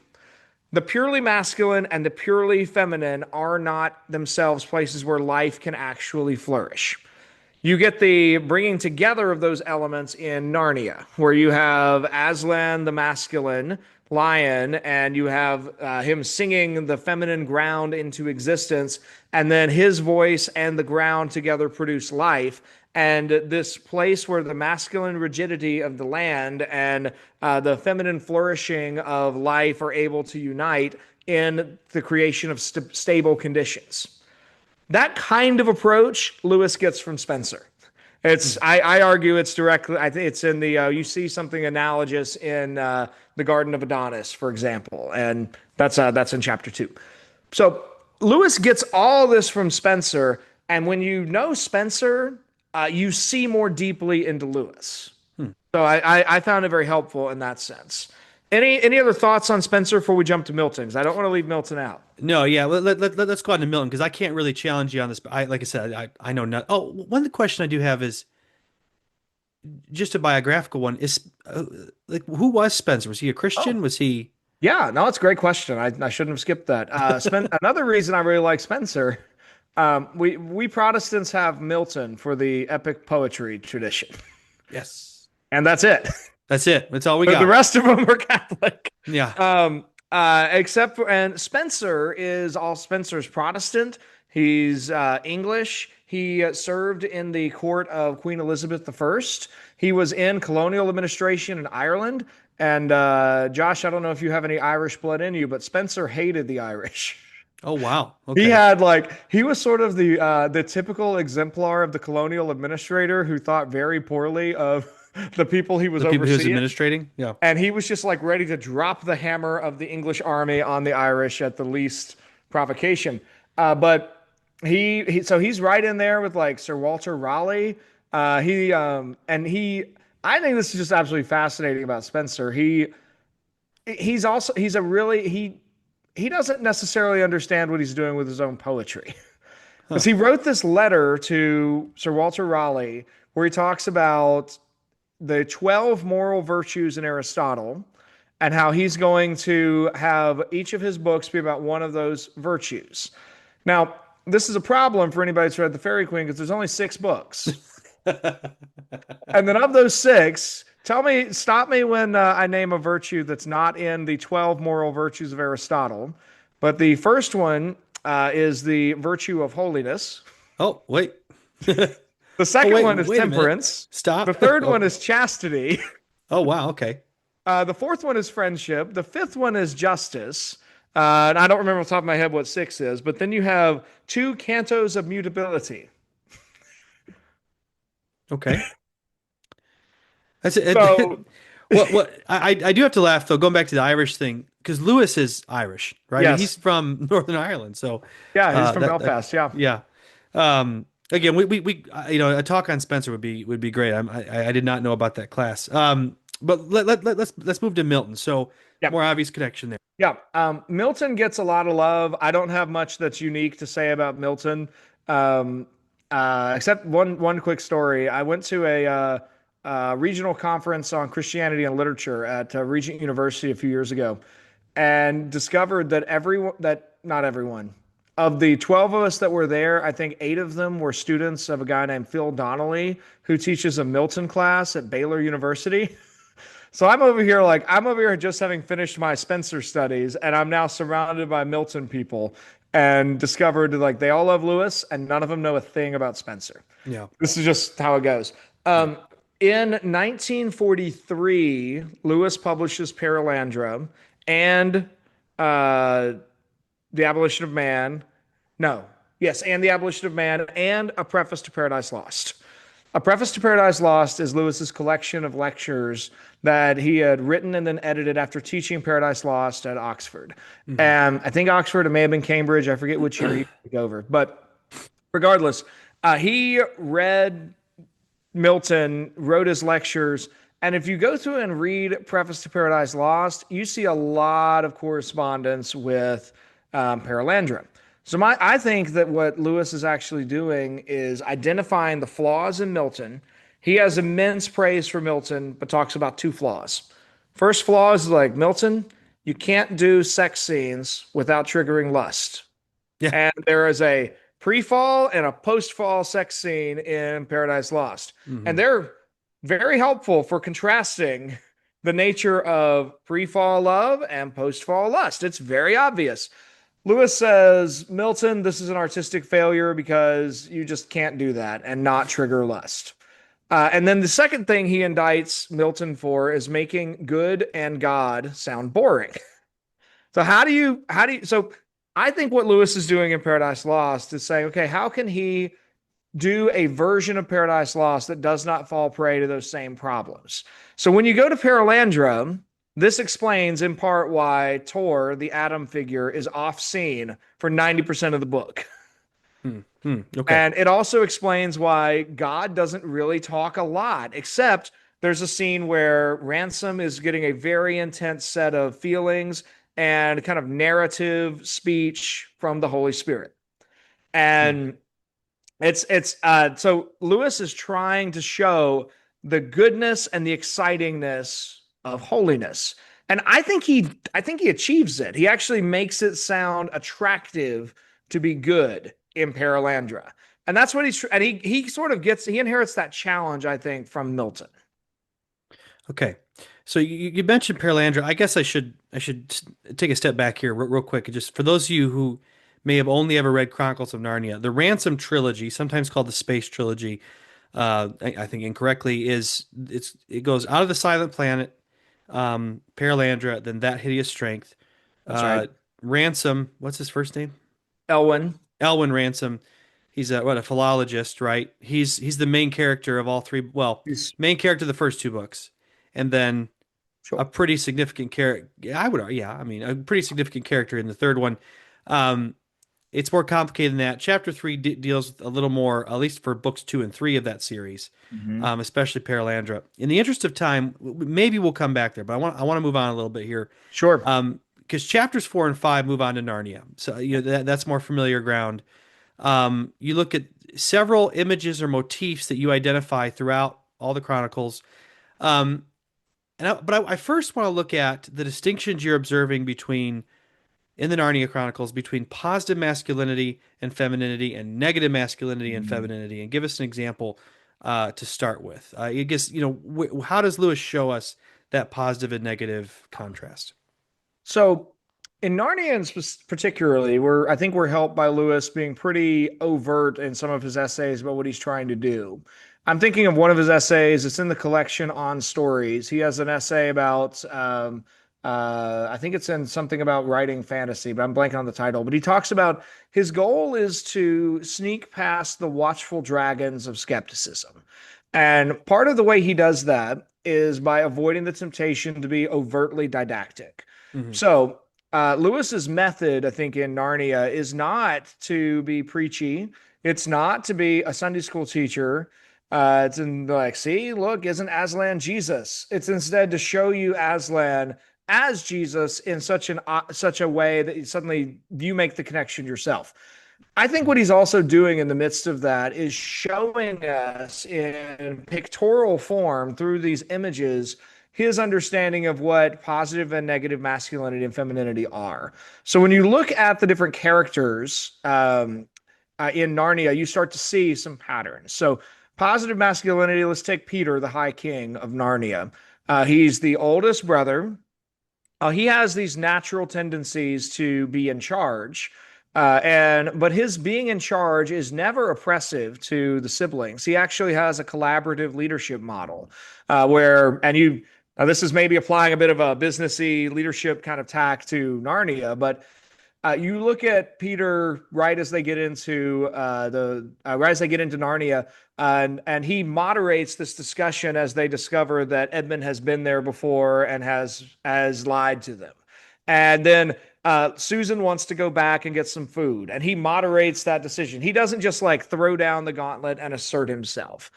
B: The purely masculine and the purely feminine are not themselves places where life can actually flourish. You get the bringing together of those elements in Narnia, where you have Aslan, the masculine lion, and you have him singing the feminine ground into existence, and then his voice and the ground together produce life. And this place where the masculine rigidity of the land and the feminine flourishing of life are able to unite in the creation of stable conditions. That kind of approach Lewis gets from Spencer. I argue it's directly. I think it's in the. You see something analogous in the Garden of Adonis, for example, and that's in chapter 2. So Lewis gets all this from Spencer, and when you know Spencer, you see more deeply into Lewis. So I found it very helpful in that sense. Any other thoughts on Spencer before we jump to Milton? Because I don't want to leave Milton out.
A: No, yeah, let's go on to Milton because I can't really challenge you on this. Like I said, I know not. Oh, one question I do have is just a biographical one. Is who was Spencer? Was he a Christian? Was he?
B: Yeah, no, it's a great question. I shouldn't have skipped that. Another reason I really like Spencer, we Protestants have Milton for the epic poetry tradition.
A: Yes,
B: and that's it.
A: That's it. That's all we got.
B: The rest of them are Catholic.
A: Yeah.
B: Except for, and Spencer's Protestant. He's English. He served in the court of Queen Elizabeth I. He was in colonial administration in Ireland. And Josh, I don't know if you have any Irish blood in you, but Spencer hated the Irish.
A: Oh, wow.
B: He
A: Okay.
B: had he was sort of the typical exemplar of the colonial administrator who thought very poorly of the people he was
A: The people he was
B: overseeing.
A: administrating? Yeah.
B: And he was just like ready to drop the hammer of the English army on the Irish at the least provocation. But so he's right in there with like Sir Walter Raleigh. I think this is just absolutely fascinating about Spencer. He's a really he doesn't necessarily understand what he's doing with his own poetry. Because
A: Huh.
B: he wrote this letter to Sir Walter Raleigh where he talks about the 12 moral virtues in Aristotle and how he's going to have each of his books be about one of those virtues. Now, this is a problem for anybody who's read The Faerie Queen because there's only 6 books. And then of those 6, stop me when I name a virtue that's not in the 12 moral virtues of Aristotle. But the first one is the virtue of holiness.
A: Oh, wait.
B: The
A: Oh,
B: second
A: wait,
B: one is
A: wait a minute.
B: temperance. The
A: Stop.
B: third one
A: Oh,
B: is chastity.
A: oh, wow. Okay.
B: The fourth one is friendship. The fifth one is justice. And I don't remember off the top of my head what 6 is, but then you have 2 cantos of mutability.
A: Okay. That's it.
B: So,
A: I do have to laugh though, going back to the Irish thing, because Lewis is Irish, right? I mean, he's
B: yes.
A: from Northern Ireland, so
B: Yeah, he's from
A: that
B: Belfast. Yeah.
A: yeah. Again, a talk on Spencer would be great. I did not know about that class. But let's move to Milton. So
B: Yeah.
A: more obvious connection there.
B: Yeah. Milton gets a lot of love. I don't have much that's unique to say about Milton, um, except one quick story. I went to a regional conference on Christianity and literature at Regent University a few years ago, and discovered that not everyone of the 12 of us that were there, I think 8 of them were students of a guy named Phil Donnelly who teaches a Milton class at Baylor University. So I'm over here just having finished my Spencer studies, and I'm now surrounded by Milton people, and discovered like they all love Lewis, and none of them know a thing about Spencer.
A: Yeah.
B: This is just how it goes.
A: Yeah.
B: In 1943, Lewis publishes Paralandra and uh, The Abolition of Man. No, yes, and The Abolition of Man and A Preface to Paradise Lost. A Preface to Paradise Lost is Lewis's collection of lectures that he had written and then edited after teaching Paradise Lost at Oxford.
A: Hmm.
B: And I think Oxford, it may have been Cambridge. I forget which year he took over. But regardless, he read Milton, wrote his lectures. And if you go through and read Preface to Paradise Lost, you see a lot of correspondence with Paralandra. So I think that what Lewis is actually doing is identifying the flaws in Milton. He has immense praise for Milton, but talks about 2 flaws. First flaw is like Milton, you can't do sex scenes without triggering lust.
A: Yeah.
B: And there is a pre-fall and a post-fall sex scene in Paradise Lost.
A: Hmm.
B: And they're very helpful for contrasting the nature of pre-fall love and post-fall lust. It's very obvious. Lewis says, Milton, this is an artistic failure because you just can't do that and not trigger lust. And then the second thing he indicts Milton for is making good and God sound boring. So so I think what Lewis is doing in Paradise Lost is saying, okay, how can he do a version of Paradise Lost that does not fall prey to those same problems? So when you go to Paralandra, this explains in part why Tor, the Adam figure, is off scene for 90% of the book.
A: Okay.
B: And it also explains why God doesn't really talk a lot, except there's a scene where Ransom is getting a very intense set of feelings and kind of narrative speech from the Holy Spirit.
A: Hmm.
B: And so Lewis is trying to show the goodness and the excitingness of holiness. And I think he achieves it. He actually makes it sound attractive to be good in Paralandra. And that's what he sort of he inherits that challenge, I think, from Milton.
A: Okay. So you mentioned Paralandra. I guess I should take a step back here real quick. Just for those of you who may have only ever read Chronicles of Narnia. The Ransom trilogy, sometimes called the Space trilogy, I think incorrectly, it goes out of the Silent Planet, Paralandra, then That Hideous Strength,
B: That's right.
A: Ransom. What's his first name?
B: Elwyn.
A: Elwyn Ransom. He's a philologist, right? He's the main character of all three. Well,
B: He's
A: main character of the first two books, and then a
B: sure.
A: pretty significant character. I would, yeah, I mean, a pretty significant character in the third one. Um, it's more complicated than that. Chapter three deals with a little more, at least for books two and three of that series,
B: Mhm.
A: especially Paralandra. In the interest of time, maybe we'll come back there, but I want to move on a little bit here,
B: Sure.
A: because chapters four and five move on to Narnia, so that's more familiar ground. You look at several images or motifs that you identify throughout all the chronicles. Um, but I first want to look at the distinctions you're observing between in the Narnia Chronicles between positive masculinity and femininity and negative masculinity and
B: Mhm.
A: femininity, and give us an example to start with. I guess how does Lewis show us that positive and negative contrast?
B: So in Narnia, particularly, I think we're helped by Lewis being pretty overt in some of his essays about what he's trying to do. I'm thinking of one of his essays. It's in the collection on stories. He has an essay about, I think it's in something about writing fantasy, but I'm blanking on the title. But he talks about his goal is to sneak past the watchful dragons of skepticism. And part of the way he does that is by avoiding the temptation to be overtly didactic.
A: Hmm.
B: So, Lewis's method, I think, in Narnia is not to be preachy. It's not to be a Sunday school teacher. It's in like, see, look, isn't Aslan Jesus? It's instead to show you Aslan as Jesus in such a way that suddenly you make the connection yourself. I think what he's also doing in the midst of that is showing us in pictorial form through these images his understanding of what positive and negative masculinity and femininity are. So when you look at the different characters in Narnia, you start to see some patterns. So positive masculinity, let's take Peter, the High King of Narnia. He's the oldest brother. He has these natural tendencies to be in charge. But his being in charge is never oppressive to the siblings. He actually has a collaborative leadership model where, and you, this is maybe applying a bit of a businessy leadership kind of tack to Narnia, but you look at Peter right as they get into right as they get into Narnia, and he moderates this discussion as they discover that Edmund has been there before and has lied to them, and then Susan wants to go back and get some food, and he moderates that decision. He doesn't just like throw down the gauntlet and assert himself.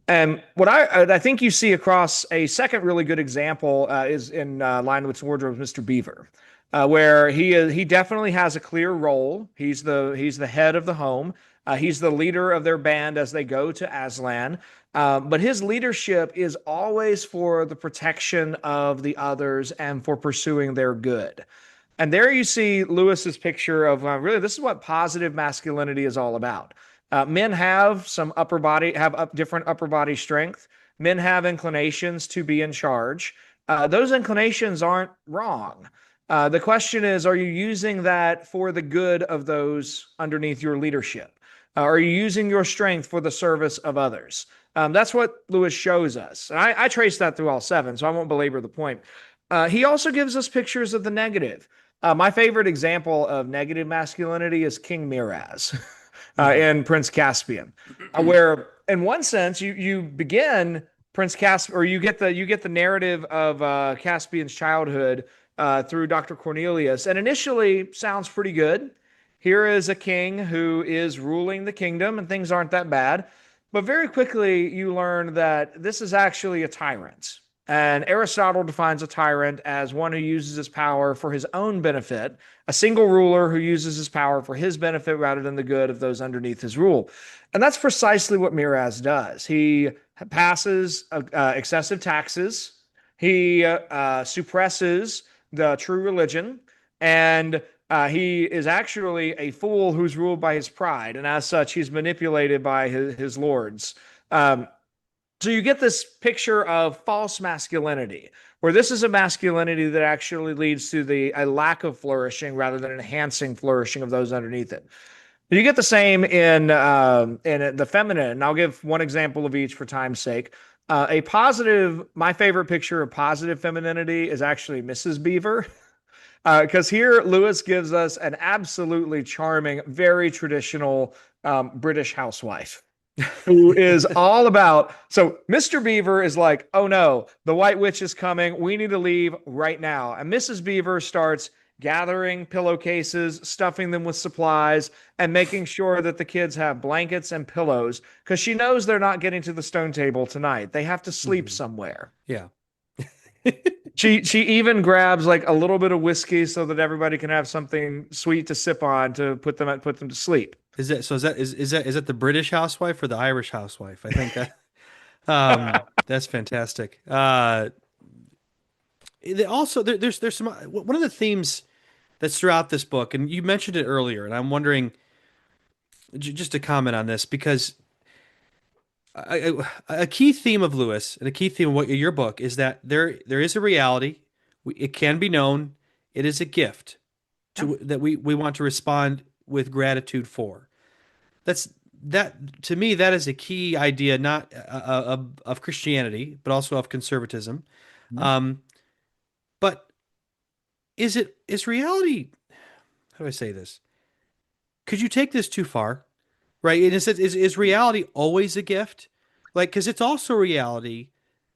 B: And what I think you see across a second really good example is in Lion, Witch, and Wardrobe, Mr. Beaver, where he definitely has a clear role. He's the head of the home. He's the leader of their band as they go to Aslan. But his leadership is always for the protection of the others and for pursuing their good. And there you see Lewis's picture of really this is what positive masculinity is all about. Men have different upper body strength. Men have inclinations to be in charge. Those inclinations aren't wrong. The question is, are you using that for the good of those underneath your leadership? Are you using your strength for the service of others? That's what Lewis shows us. And I trace that through all seven, so I won't belabor the point. He also gives us pictures of the negative. My favorite example of negative masculinity is King Miraz
A: Hmm.
B: in Prince Caspian, where in one sense you begin Prince Caspian, or you get the narrative of Caspian's childhood through Dr. Cornelius, and initially sounds pretty good. Here is a king who is ruling the kingdom, and things aren't that bad. But very quickly, you learn that this is actually a tyrant. And Aristotle defines a tyrant as one who uses his power for his own benefit, a single ruler who uses his power for his benefit rather than the good of those underneath his rule. And that's precisely what Miraz does. He passes excessive taxes, he suppresses the true religion, and he is actually a fool who's ruled by his pride, and as such, he's manipulated by his lords. Um, So you get this picture of false masculinity, where this is a masculinity that actually leads to a lack of flourishing rather than enhancing flourishing of those underneath it. You get the same in the feminine, and I'll give one example of each for time's sake. A positive, my favorite picture of positive femininity is actually Mrs. Beaver. Because here Lewis gives us an absolutely charming, very traditional British housewife who is all about. So Mr. Beaver is like, oh no, the White Witch is coming. We need to leave right now. And Mrs. Beaver starts gathering pillowcases, stuffing them with supplies, and making sure that the kids have blankets and pillows because she knows they're not getting to the stone table tonight. They have to sleep
A: Mhm.
B: somewhere.
A: Yeah.
B: She even grabs like a little bit of whiskey so that everybody can have something sweet to sip on to put them to sleep.
A: Is that so? Is that the British housewife or the Irish housewife? I think that that's fantastic. Also, there's some one of the themes that's throughout this book, and you mentioned it earlier, and I'm wondering just to comment on this because a key theme of Lewis and a key theme of what your book is that there is a reality. It can be known. It is a gift
B: Yeah.
A: to that we want to respond with gratitude for. That's that to me that is a key idea not of Christianity but also of conservatism.
B: Mhm.
A: Um, but is reality? How do I say this? Could you take this too far? Right? And is reality always a gift? Like, because it's also reality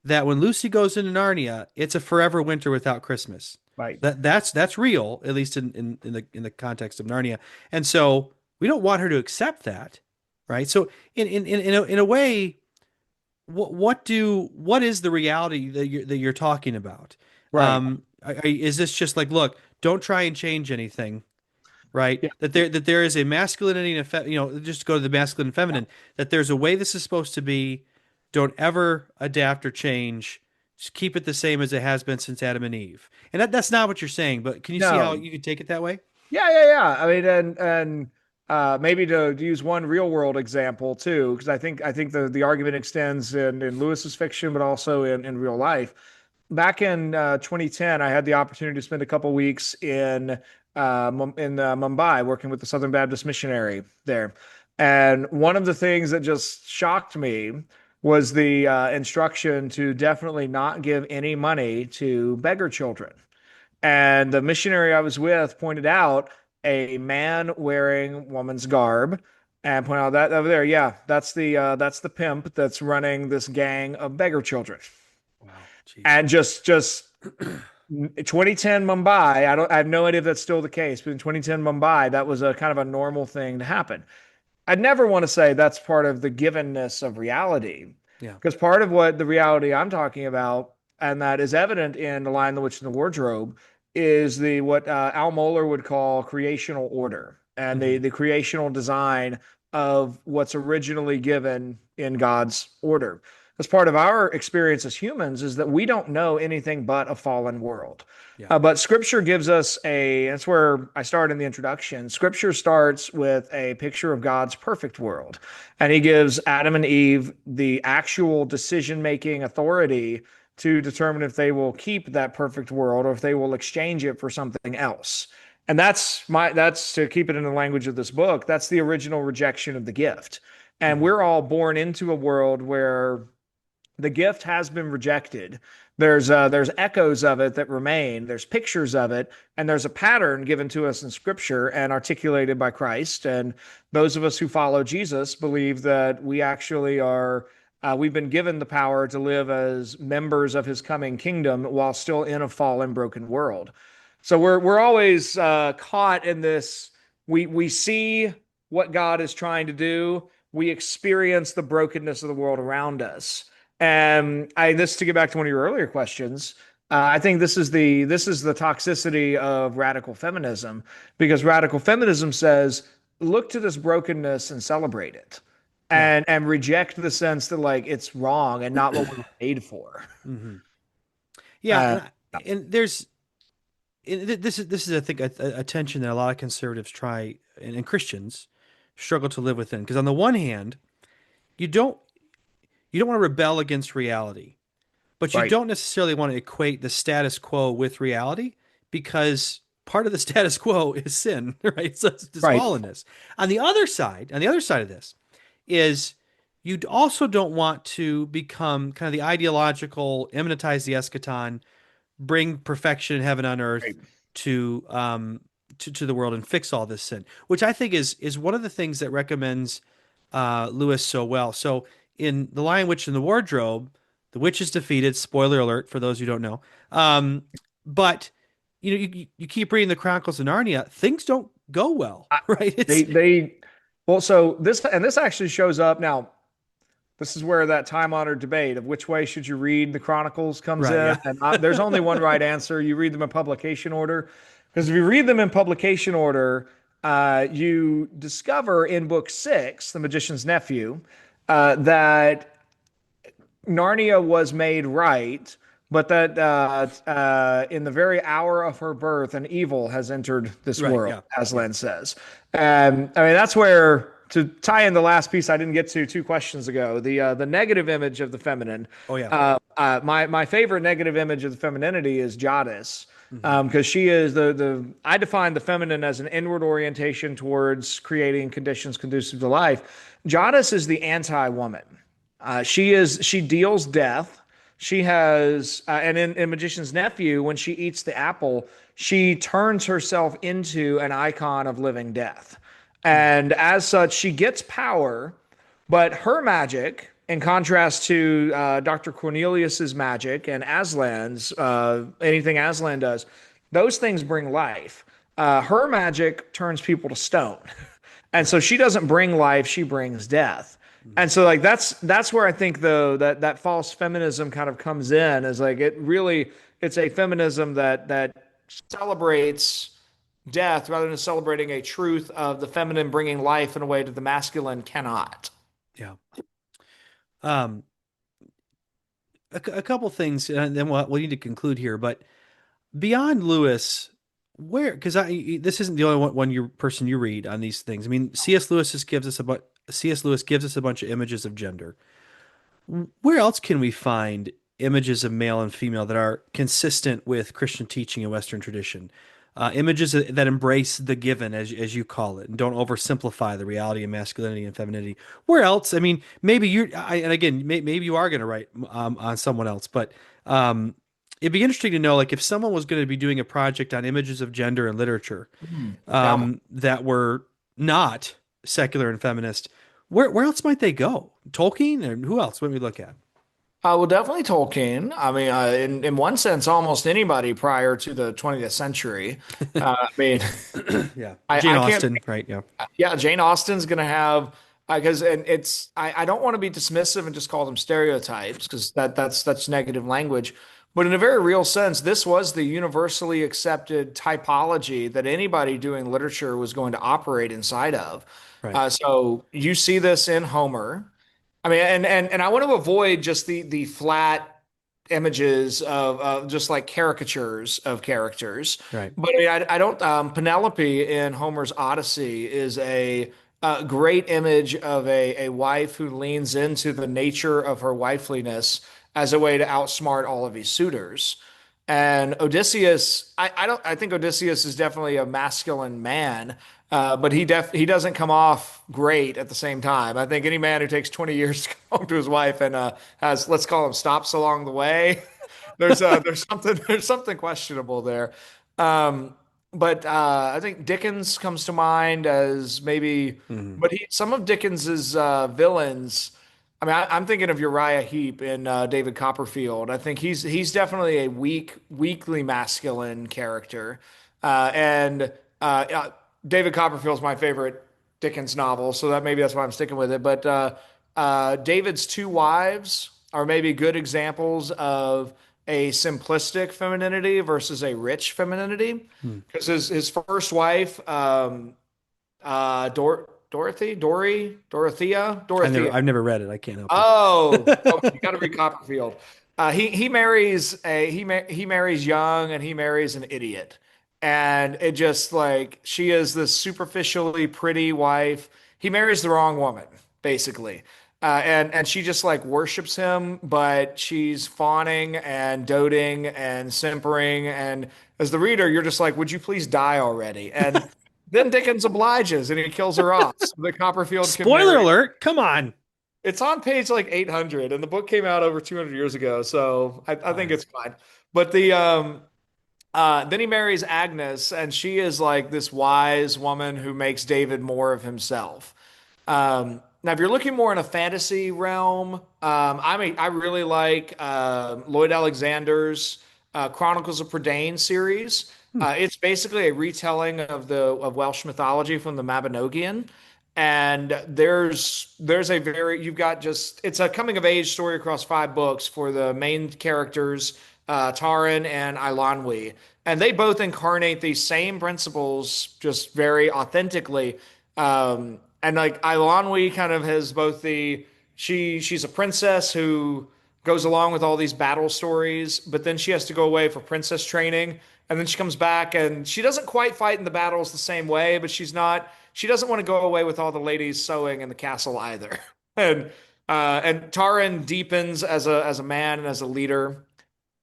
A: that when Lucy goes into Narnia, it's a forever winter without Christmas.
B: Right.
A: That's real, at least in the context of Narnia. And so we don't want her to accept that, right? So in a way, what is the reality that you're talking about?
B: Right.
A: Is this just like, look, don't try and change anything, right?
B: Yeah.
A: That there is a masculinity and a just go to the masculine and
B: Yeah.
A: feminine, that there's a way this is supposed to be. Don't ever adapt or change. Just keep it the same as it has been since Adam and Eve. And that's not what you're saying, but can you see how
B: No.
A: you could take it that way?
B: Yeah, yeah, yeah. I mean, and maybe to use one real world example too, because I think the argument extends in Lewis's fiction, but also in real life. Back in 2010, I had the opportunity to spend a couple weeks in Mumbai working with the Southern Baptist Missionary there, and one of the things that just shocked me was the instruction to definitely not give any money to beggar children. And the missionary I was with pointed out a man wearing woman's garb and pointed out that over there, yeah, that's the pimp that's running this gang of beggar children.
A: Wow, jeez.
B: And just 2010 Mumbai, I have no idea if that's still the case, but in 2010 Mumbai, that was a kind of a normal thing to happen. I'd never want to say that's part of the givenness of reality,
A: Yeah.
B: because part of what the reality I'm talking about, and that is evident in The Lion, the Witch, and the Wardrobe, is the what Al Mohler would call creational order and
A: Hmm.
B: the creational design of what's originally given in God's order. As part of our experience as humans is that we don't know anything but a fallen world.
A: Yeah.
B: But scripture gives us that's where I start in the introduction. Scripture starts with a picture of God's perfect world. And he gives Adam and Eve the actual decision making authority to determine if they will keep that perfect world or if they will exchange it for something else. And that's to keep it in the language of this book, that's the original rejection of the gift. And
A: Hmm.
B: we're all born into a world where the gift has been rejected. There's echoes of it that remain. There's pictures of it, and there's a pattern given to us in Scripture and articulated by Christ. And those of us who follow Jesus believe that we actually are. We've been given the power to live as members of His coming kingdom while still in a fallen, broken world. So we're always caught in this. We see what God is trying to do. We experience the brokenness of the world around us. And this to get back to one of your earlier questions, I think this is the toxicity of radical feminism because radical feminism says look to this brokenness and celebrate it,
A: Yeah.
B: and reject the sense that like it's wrong and not what we were made for.
A: Hmm. Yeah,
B: Uh,
A: and there's this is I think a tension that a lot of conservatives try and Christians struggle to live within because on the one hand you don't you don't want to rebel against reality, but you
B: Right.
A: don't necessarily want to equate the status quo with reality because part of the status quo is sin, right? So it's this
B: Right.
A: fallenness. On the other side of this is you also don't want to become kind of the ideological, immanentize the eschaton, bring perfection in heaven on earth
B: Right.
A: to to the world and fix all this sin, which I think is one of the things that recommends Lewis so well. So in The Lion, Witch, and the Wardrobe, the witch is defeated. Spoiler alert for those who don't know. But you keep reading the Chronicles of Narnia, things don't go well,
B: I,
A: right? It's
B: they well, so this actually shows up now. This is where that time-honored debate of which way should you read the Chronicles comes
A: right,
B: in,
A: yeah,
B: and there's only one right answer. You read them in publication order, because if you read them in publication order, you discover in book six, The Magician's Nephew, that Narnia was made right, but that in the very hour of her birth, an evil has entered this
A: right,
B: world,
A: yeah, yeah.
B: Aslan says. I mean, that's where, to tie in the last piece I didn't get to two questions ago, the negative image of the feminine.
A: Oh yeah.
B: My favorite negative image of the femininity is Jadis.
A: Hmm.
B: Because she is the I define the feminine as an inward orientation towards creating conditions conducive to life. Jadis is the anti-woman. She deals death. She has and in Magician's Nephew, when she eats the apple, she turns herself into an icon of living death. And as such, she gets power, but her magic, in contrast to Dr. Cornelius's magic and Aslan's, anything Aslan does, those things bring life. Her magic turns people to stone. And
A: Right.
B: so she doesn't bring life, she brings death.
A: Mhm.
B: And so like that's where I think though that false feminism kind of comes in, is like it's a feminism that celebrates death rather than celebrating a truth of the feminine bringing life in a way that the masculine cannot.
A: Yeah. Um, a couple things, and then we'll need to conclude here. But beyond Lewis, where because I this isn't the only person you read on these things. I mean, C.S. Lewis gives us a bunch of images of gender. Where else can we find images of male and female that are consistent with Christian teaching and Western tradition? Images that embrace the given, as you call it, and don't oversimplify the reality of masculinity and femininity. Where else? I mean, maybe and again, maybe you are going to write on someone else, but it'd be interesting to know, like, if someone was going to be doing a project on images of gender and literature
B: Yeah.
A: that were not secular and feminist, where else might they go? Tolkien, and who else would we look at?
B: Well, definitely Tolkien. I mean, in one sense, almost anybody prior to the 20th century. I mean,
A: Yeah, Jane
B: I can't.
A: Austen, right? Yeah,
B: Yeah, Jane Austen's going to have because and it's I don't want to be dismissive and just call them stereotypes because that's negative language. But in a very real sense, this was the universally accepted typology that anybody doing literature was going to operate inside of.
A: right.
B: So you see this in Homer. I mean, and I want to avoid just the flat images of just like caricatures of characters.
A: Right.
B: But I mean, I don't. Penelope in Homer's Odyssey is a great image of a wife who leans into the nature of her wifeliness as a way to outsmart all of his suitors. And Odysseus, I don't. I think Odysseus is definitely a masculine man, but he doesn't come off great at the same time. I think any man who takes 20 years to come home to his wife and has, let's call them, stops along the way, there's something questionable there. Um, but I think Dickens comes to mind as maybe,
A: Mhm.
B: but some of Dickens's villains. I mean, I'm thinking of Uriah Heep in David Copperfield. I think he's definitely a weakly masculine character, and David Copperfield's my favorite Dickens novel, so that's why I'm sticking with it. But David's two wives are maybe good examples of a simplistic femininity versus a rich femininity,
A: Hmm.
B: because his first wife, Dorothea.
A: I've never read it. I can't help you.
B: Oh, okay, you got to read Copperfield. He marries he marries young, and he marries an idiot, and it just like she is this superficially pretty wife. He marries the wrong woman, basically. and she just like worships him, but she's fawning and doting and simpering. And as the reader, you're just like, would you please die already? And then Dickens obliges and he kills her off so that Copperfield can
A: Spoiler
B: marry.
A: alert! Come on.
B: It's on page like 800, and the book came out over 200 years ago, so I think
A: Fine.
B: it's fine. But then he marries Agnes, and she is like this wise woman who makes David more of himself. Now, if you're looking more in a fantasy realm, I really like Lloyd Alexander's Chronicles of Prydain series.
A: Hmm.
B: It's basically a retelling of Welsh mythology from the Mabinogion. And there's a very you've got just it's a coming of age story across 5 books for the main characters, Taran and Eilonwy, and they both incarnate these same principles just very authentically. And like Eilonwy kind of has both she's a princess who goes along with all these battle stories, but then she has to go away for princess training, and then she comes back and she doesn't quite fight in the battles the same way, but she doesn't want to go away with all the ladies sewing in the castle either. And Taran deepens as a man and as a leader.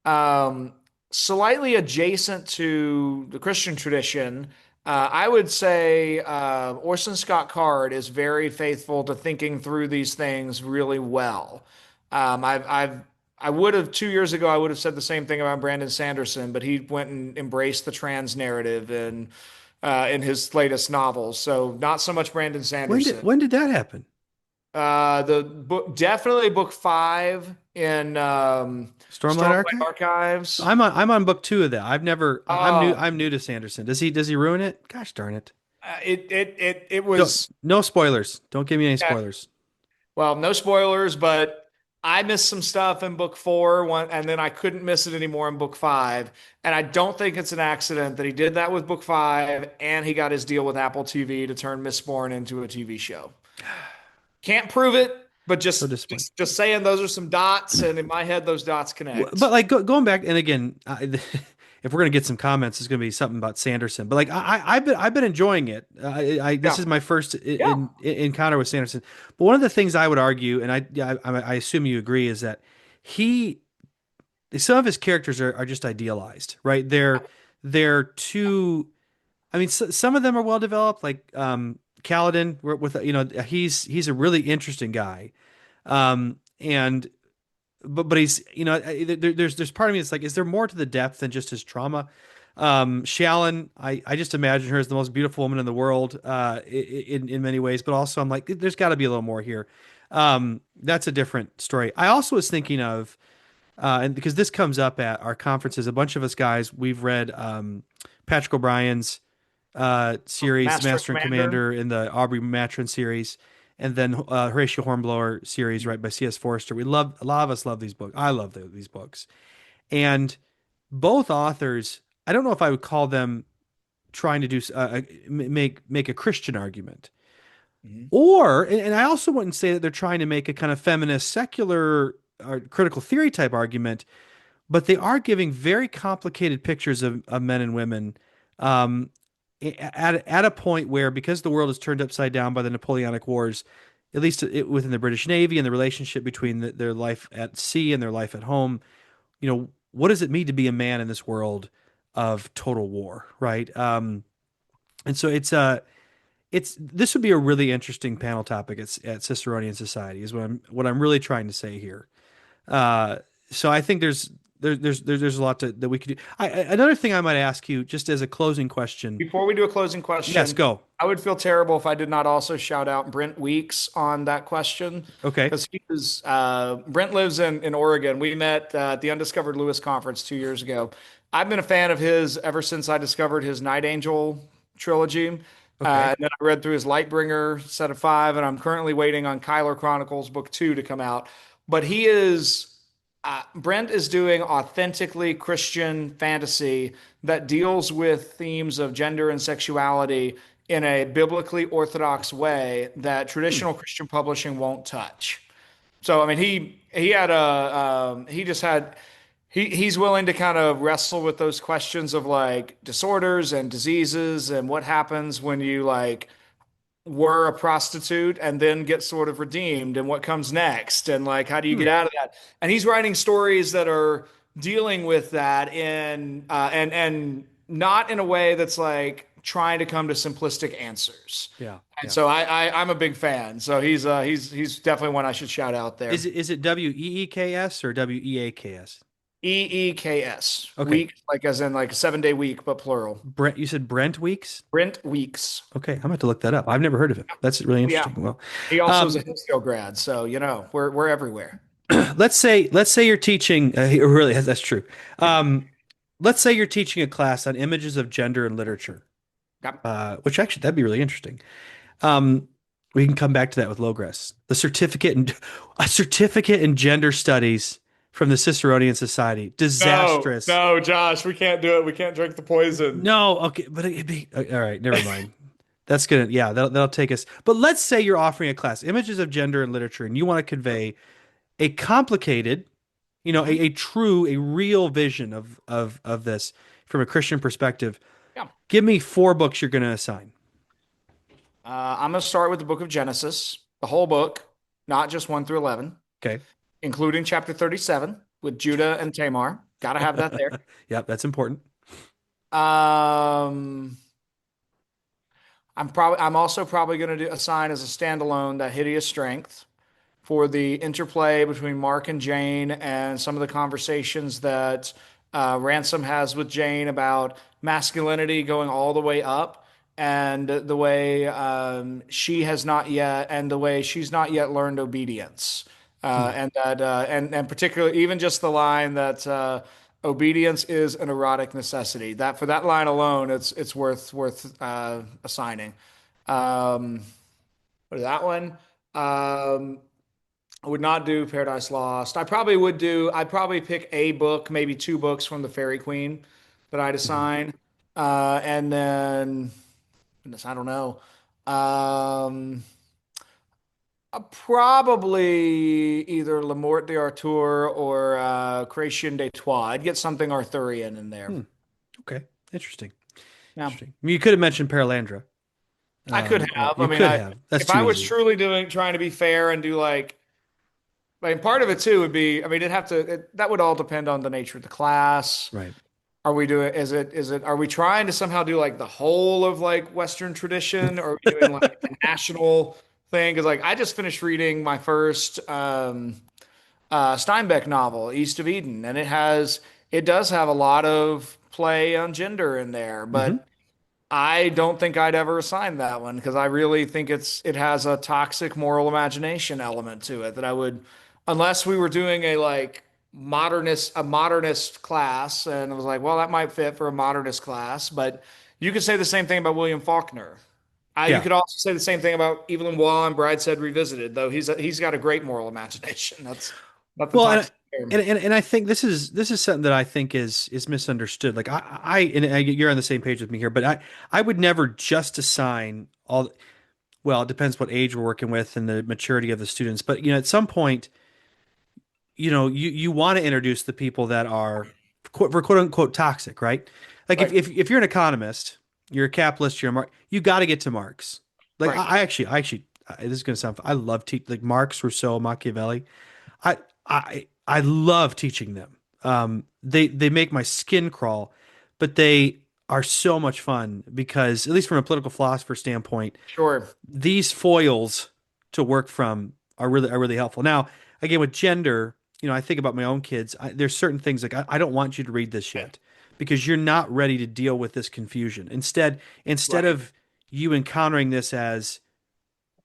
B: Um, Slightly adjacent to the Christian tradition, I would say Orson Scott Card is very faithful to thinking through these things really well. I would have 2 years ago, I would have said the same thing about Brandon Sanderson, but he went and embraced the trans narrative in his latest novels. So not so much Brandon
A: When did
B: Sanderson.
A: when did that happen?
B: The book, definitely book 5 in
A: Stormlight
B: Stormlight
A: Archive?
B: Archives.
A: I'm on book 2 of that.
B: Oh,
A: I'm new to Sanderson. Does he ruin it? Gosh darn it.
B: it
A: Don't,
B: was
A: no spoilers. Don't give me any
B: yeah,
A: spoilers.
B: well, no spoilers, but I missed some stuff in book 4, and then I couldn't miss it anymore in book 5. And I don't think it's an accident that he did that with book 5, and he got his deal with Apple TV to turn Mistborn into a TV show. Can't prove it, but
A: So disappointing.
B: just saying those are some dots, and in my head, those dots connect.
A: But like going back and again, if we're gonna get some comments, it's gonna be something about Sanderson. But like I've been enjoying it. This
B: Yeah,
A: is my first
B: yeah.
A: encounter with Sanderson. But one of the things I would argue, and I assume you agree, is that he some of his characters are just idealized, right? They're too. I mean, some of them are well developed, like Kaladin, with he's a really interesting guy, and but he's there's part of me that's like, is there more to the depth than just his trauma? Shalyn, I just imagine her as the most beautiful woman in the world, in many ways, but also I'm like, there's got to be a little more here. That's a different story. I also was thinking of, and because this comes up at our conferences, a bunch of us guys, we've read Patrick O'Brien's series,
B: Master and
A: Master and
B: Commander.
A: Commander, in the Aubrey Matron series, and then Horatio Hornblower series, right, by C.S. Forester. A lot of us love these books. I love these books, and both authors. I don't know if I would call them trying to make a Christian argument,
B: Mhm.
A: or and I also wouldn't say that they're trying to make a kind of feminist, secular, or critical theory type argument, but they are giving very complicated pictures of men and women, um, at a point where, because the world is turned upside down by the Napoleonic Wars, at least within the British Navy and the relationship between their life at sea and their life at home, what does it mean to be a man in this world of total war, right? And so it's this would be a really interesting panel topic at Ciceronian Society, is what I'm really trying to say here. Uh, so I think there's a lot that we could do. Another thing I might ask you, just as a closing question.
B: Before we do a closing
A: Yes,
B: question,
A: go.
B: I would feel terrible if I did not also shout out Brent Weeks on that question
A: Okay.
B: because Brent lives in Oregon. We met at the Undiscovered Lewis Conference 2 years ago. I've been a fan of his ever since I discovered his Night Angel trilogy.
A: Okay.
B: And then I read through his Lightbringer set of 5, and I'm currently waiting on Kyler Chronicles book 2 to come out. But Brent is doing authentically Christian fantasy that deals with themes of gender and sexuality in a biblically orthodox way that
A: Hmm.
B: traditional Christian publishing won't touch. So I mean, he had a he just had he's willing to kind of wrestle with those questions of like disorders and diseases and what happens when you like were a prostitute and then get sort of redeemed, and what comes next, and like how do you
A: Hmm.
B: get out of that? And he's writing stories that are dealing with that in and not in a way that's like trying to come to simplistic answers.
A: Yeah.
B: And
A: Yeah.
B: so I'm a big fan. So he's definitely one I should shout out there.
A: Is it WEEKS or WEAKS?
B: Eeks,
A: Okay.
B: week, like as in like a 7 day week, but plural.
A: Brent, you said Brent Weeks?
B: Brent Weeks.
A: Okay, I'm about to look that up. I've never heard of him. That's really
B: Yeah.
A: interesting. Well,
B: He also is a
A: um,
B: Hillsdale grad, so we're everywhere.
A: let's say you're teaching. Really, that's true. Um, let's say you're teaching a class on images of gender in literature,
B: Yep.
A: which actually that'd be really interesting. Um, we can come back to that with Logres. The certificate in a certificate in gender studies from the Ciceronian Society.
B: No,
A: Disastrous.
B: no, Josh, we can't do it. We can't drink the poison.
A: No, okay, but it'd be all right. Never mind. That's gonna, yeah, that'll take us. But let's say you're offering a class, images of gender in literature, and you want to convey a complicated,
B: Mhm.
A: a true, a real vision of this from a Christian perspective.
B: Yeah.
A: Give me four books you're going to assign.
B: I'm going to start with the book of Genesis, the whole book, not just 1 through 11,
A: Okay.
B: including chapter 37 with Judah and Tamar. Got to have that there.
A: Yep, that's important.
B: Um, I'm also probably going to assign as a standalone that hideous strength for the interplay between Mark and Jane and some of the conversations that Ransom has with Jane about masculinity going all the way up and the way she has not yet and the way she's not yet learned obedience.
A: Hmm.
B: And that and particularly even just the line that obedience is an erotic necessity. That for that line alone, it's worth assigning. Um, what is that one? I would not do Paradise Lost. I'd probably pick a book, maybe two books from the Fairy Queen that I'd
A: Mhm.
B: assign. And then, goodness, I don't know. Um, Probably either Le Mort d'Arthur or Création de Troyes. I'd get something Arthurian in there.
A: Hmm. Okay. Interesting.
B: Yeah,
A: Interesting. You could have mentioned Paralandra.
B: I could
A: Or
B: have. I
A: you
B: mean,
A: could have. That's
B: if
A: too
B: I was
A: easy.
B: truly trying to be fair and do like, I mean, part of it too would be, I mean, that would all depend on the nature of the class.
A: Right.
B: Are we doing, are we trying to somehow do like the whole of like Western tradition, or are we doing like a national thing? Because like I just finished reading my first Steinbeck novel, East of Eden, and it does have a lot of play on gender in there,
A: Hmm.
B: but I don't think I'd ever assign that one because I really think it has a toxic moral imagination element to it that I would, unless we were doing a modernist class, and I was like, well, that might fit for a modernist class, but you could say the same thing about William Faulkner. You
A: Yeah.
B: could also say the same thing about Evelyn Waugh and Brideshead Revisited, though he's got a great moral imagination. That's not the
A: Well,
B: toxic term.
A: and I think this is something that I think is misunderstood. Like you're on the same page with me here, but I would never just assign all. Well, it depends what age we're working with and the maturity of the students. But at some point, you want to introduce the people that are quote unquote toxic, right? Like if
B: Right,
A: if you're an economist, you're a capitalist, you're a Mark, you got to get to Marx. Like
B: right.
A: I actually, this is gonna sound. I love like Marx, Rousseau, Machiavelli. I love teaching them. They make my skin crawl, but they are so much fun because at least from a political philosopher standpoint,
B: Sure.
A: these foils to work from are really helpful. Now, again, with gender, I think about my own kids. There's certain things like I don't want you to read this yet because you're not ready to deal with this confusion. Instead
B: Right.
A: of you encountering this as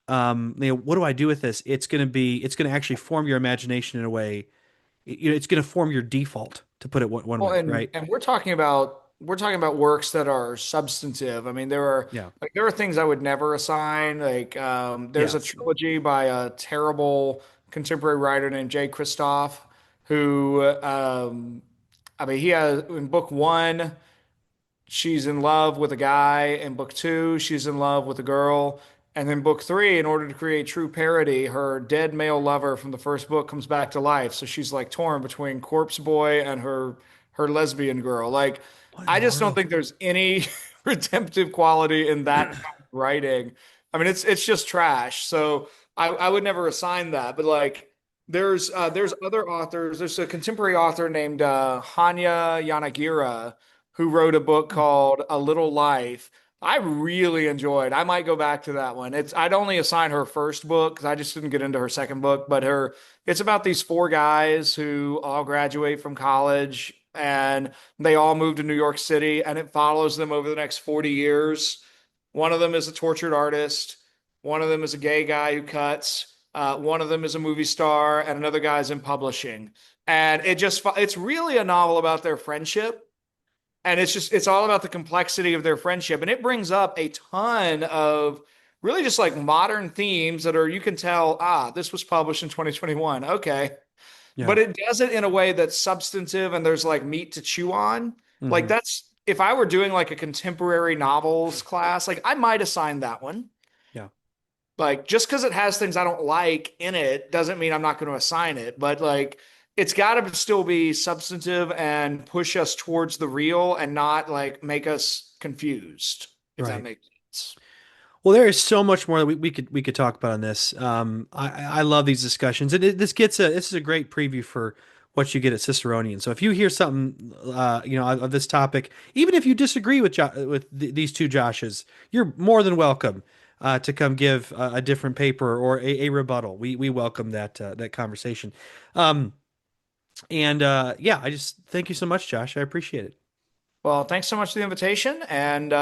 A: what do I do with this? It's going to actually form your imagination in a way. It's going to form your default, to put it one
B: Well,
A: way,
B: and
A: right?
B: we're talking about works that are substantive. I mean,
A: Yeah.
B: there are things I would never assign. Like there's a
A: Yes.
B: trilogy by a terrible contemporary writer named Jay Kristoff, who I mean, he has in book one she's in love with a guy. In book two, she's in love with a girl. And then book three, in order to create true parody, her dead male lover from the first book comes back to life. So she's like torn between Corpse Boy and her lesbian girl. Like,
A: What in
B: I
A: the
B: just don't
A: world?
B: think there's any redemptive quality in that kind of writing I mean, it's just trash. So I would never assign that. But like, there's other authors. There's a contemporary author named Hanya Yanagira who wrote a book called A Little Life. I really enjoyed. I might go back to that one. I'd only assign her first book because I just didn't get into her second book. But it's about these four guys who all graduate from college and they all move to New York City, and it follows them over the next 40 years. One of them is a tortured artist. One of them is a gay guy who cuts. One of them is a movie star, and another guy's in publishing. And it's really a novel about their friendship. And it's all about the complexity of their friendship. And it brings up a ton of really just like modern themes that you can tell, this was published in 2021. Okay.
A: Yeah.
B: But it does it in a way that's substantive and there's like meat to chew on. Like if I were doing like a contemporary novels class, like I might assign that one.
A: Yeah.
B: Like just because it has things I don't like in it doesn't mean I'm not going to assign it. But like it's got to still be substantive and push us towards the real and not like make us confused, if that makes sense.
A: Well, there is so much more that we could talk about on this. I love these discussions, and this is a great preview for what you get at Ciceronian. So if you hear something, of this topic, even if you disagree with these two Joshes, you're more than welcome to come give a different paper or a rebuttal. We welcome that conversation. I just thank you so much, Josh. I appreciate it.
B: Well, thanks so much for the invitation, and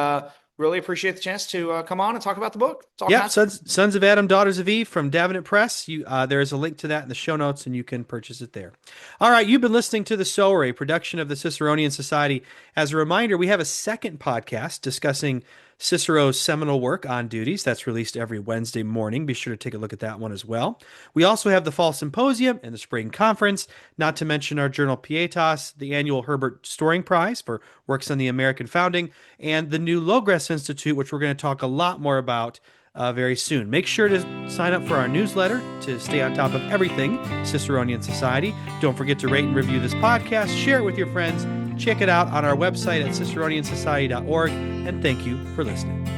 B: really appreciate the chance to come on and talk about the book.
A: Sons of Adam, Daughters of Eve from Davenant Press. There is a link to that in the show notes, and you can purchase it there. All right, you've been listening to The Sower, a production of the Ciceronian Society. As a reminder, we have a second podcast discussing Cicero's seminal work, On Duties. That's released every Wednesday morning. Be sure to take a look at that one as well. We also have the Fall Symposium and the Spring Conference, not to mention our journal Pietas, the annual Herbert Storing Prize for works on the American founding, and the new Logres Institute, which we're going to talk a lot more about very soon. Make sure to sign up for our newsletter to stay on top of everything Ciceronian Society. Don't forget to rate and review this podcast, share it with your friends, check it out on our website at ciceroniansociety.org, and thank you for listening.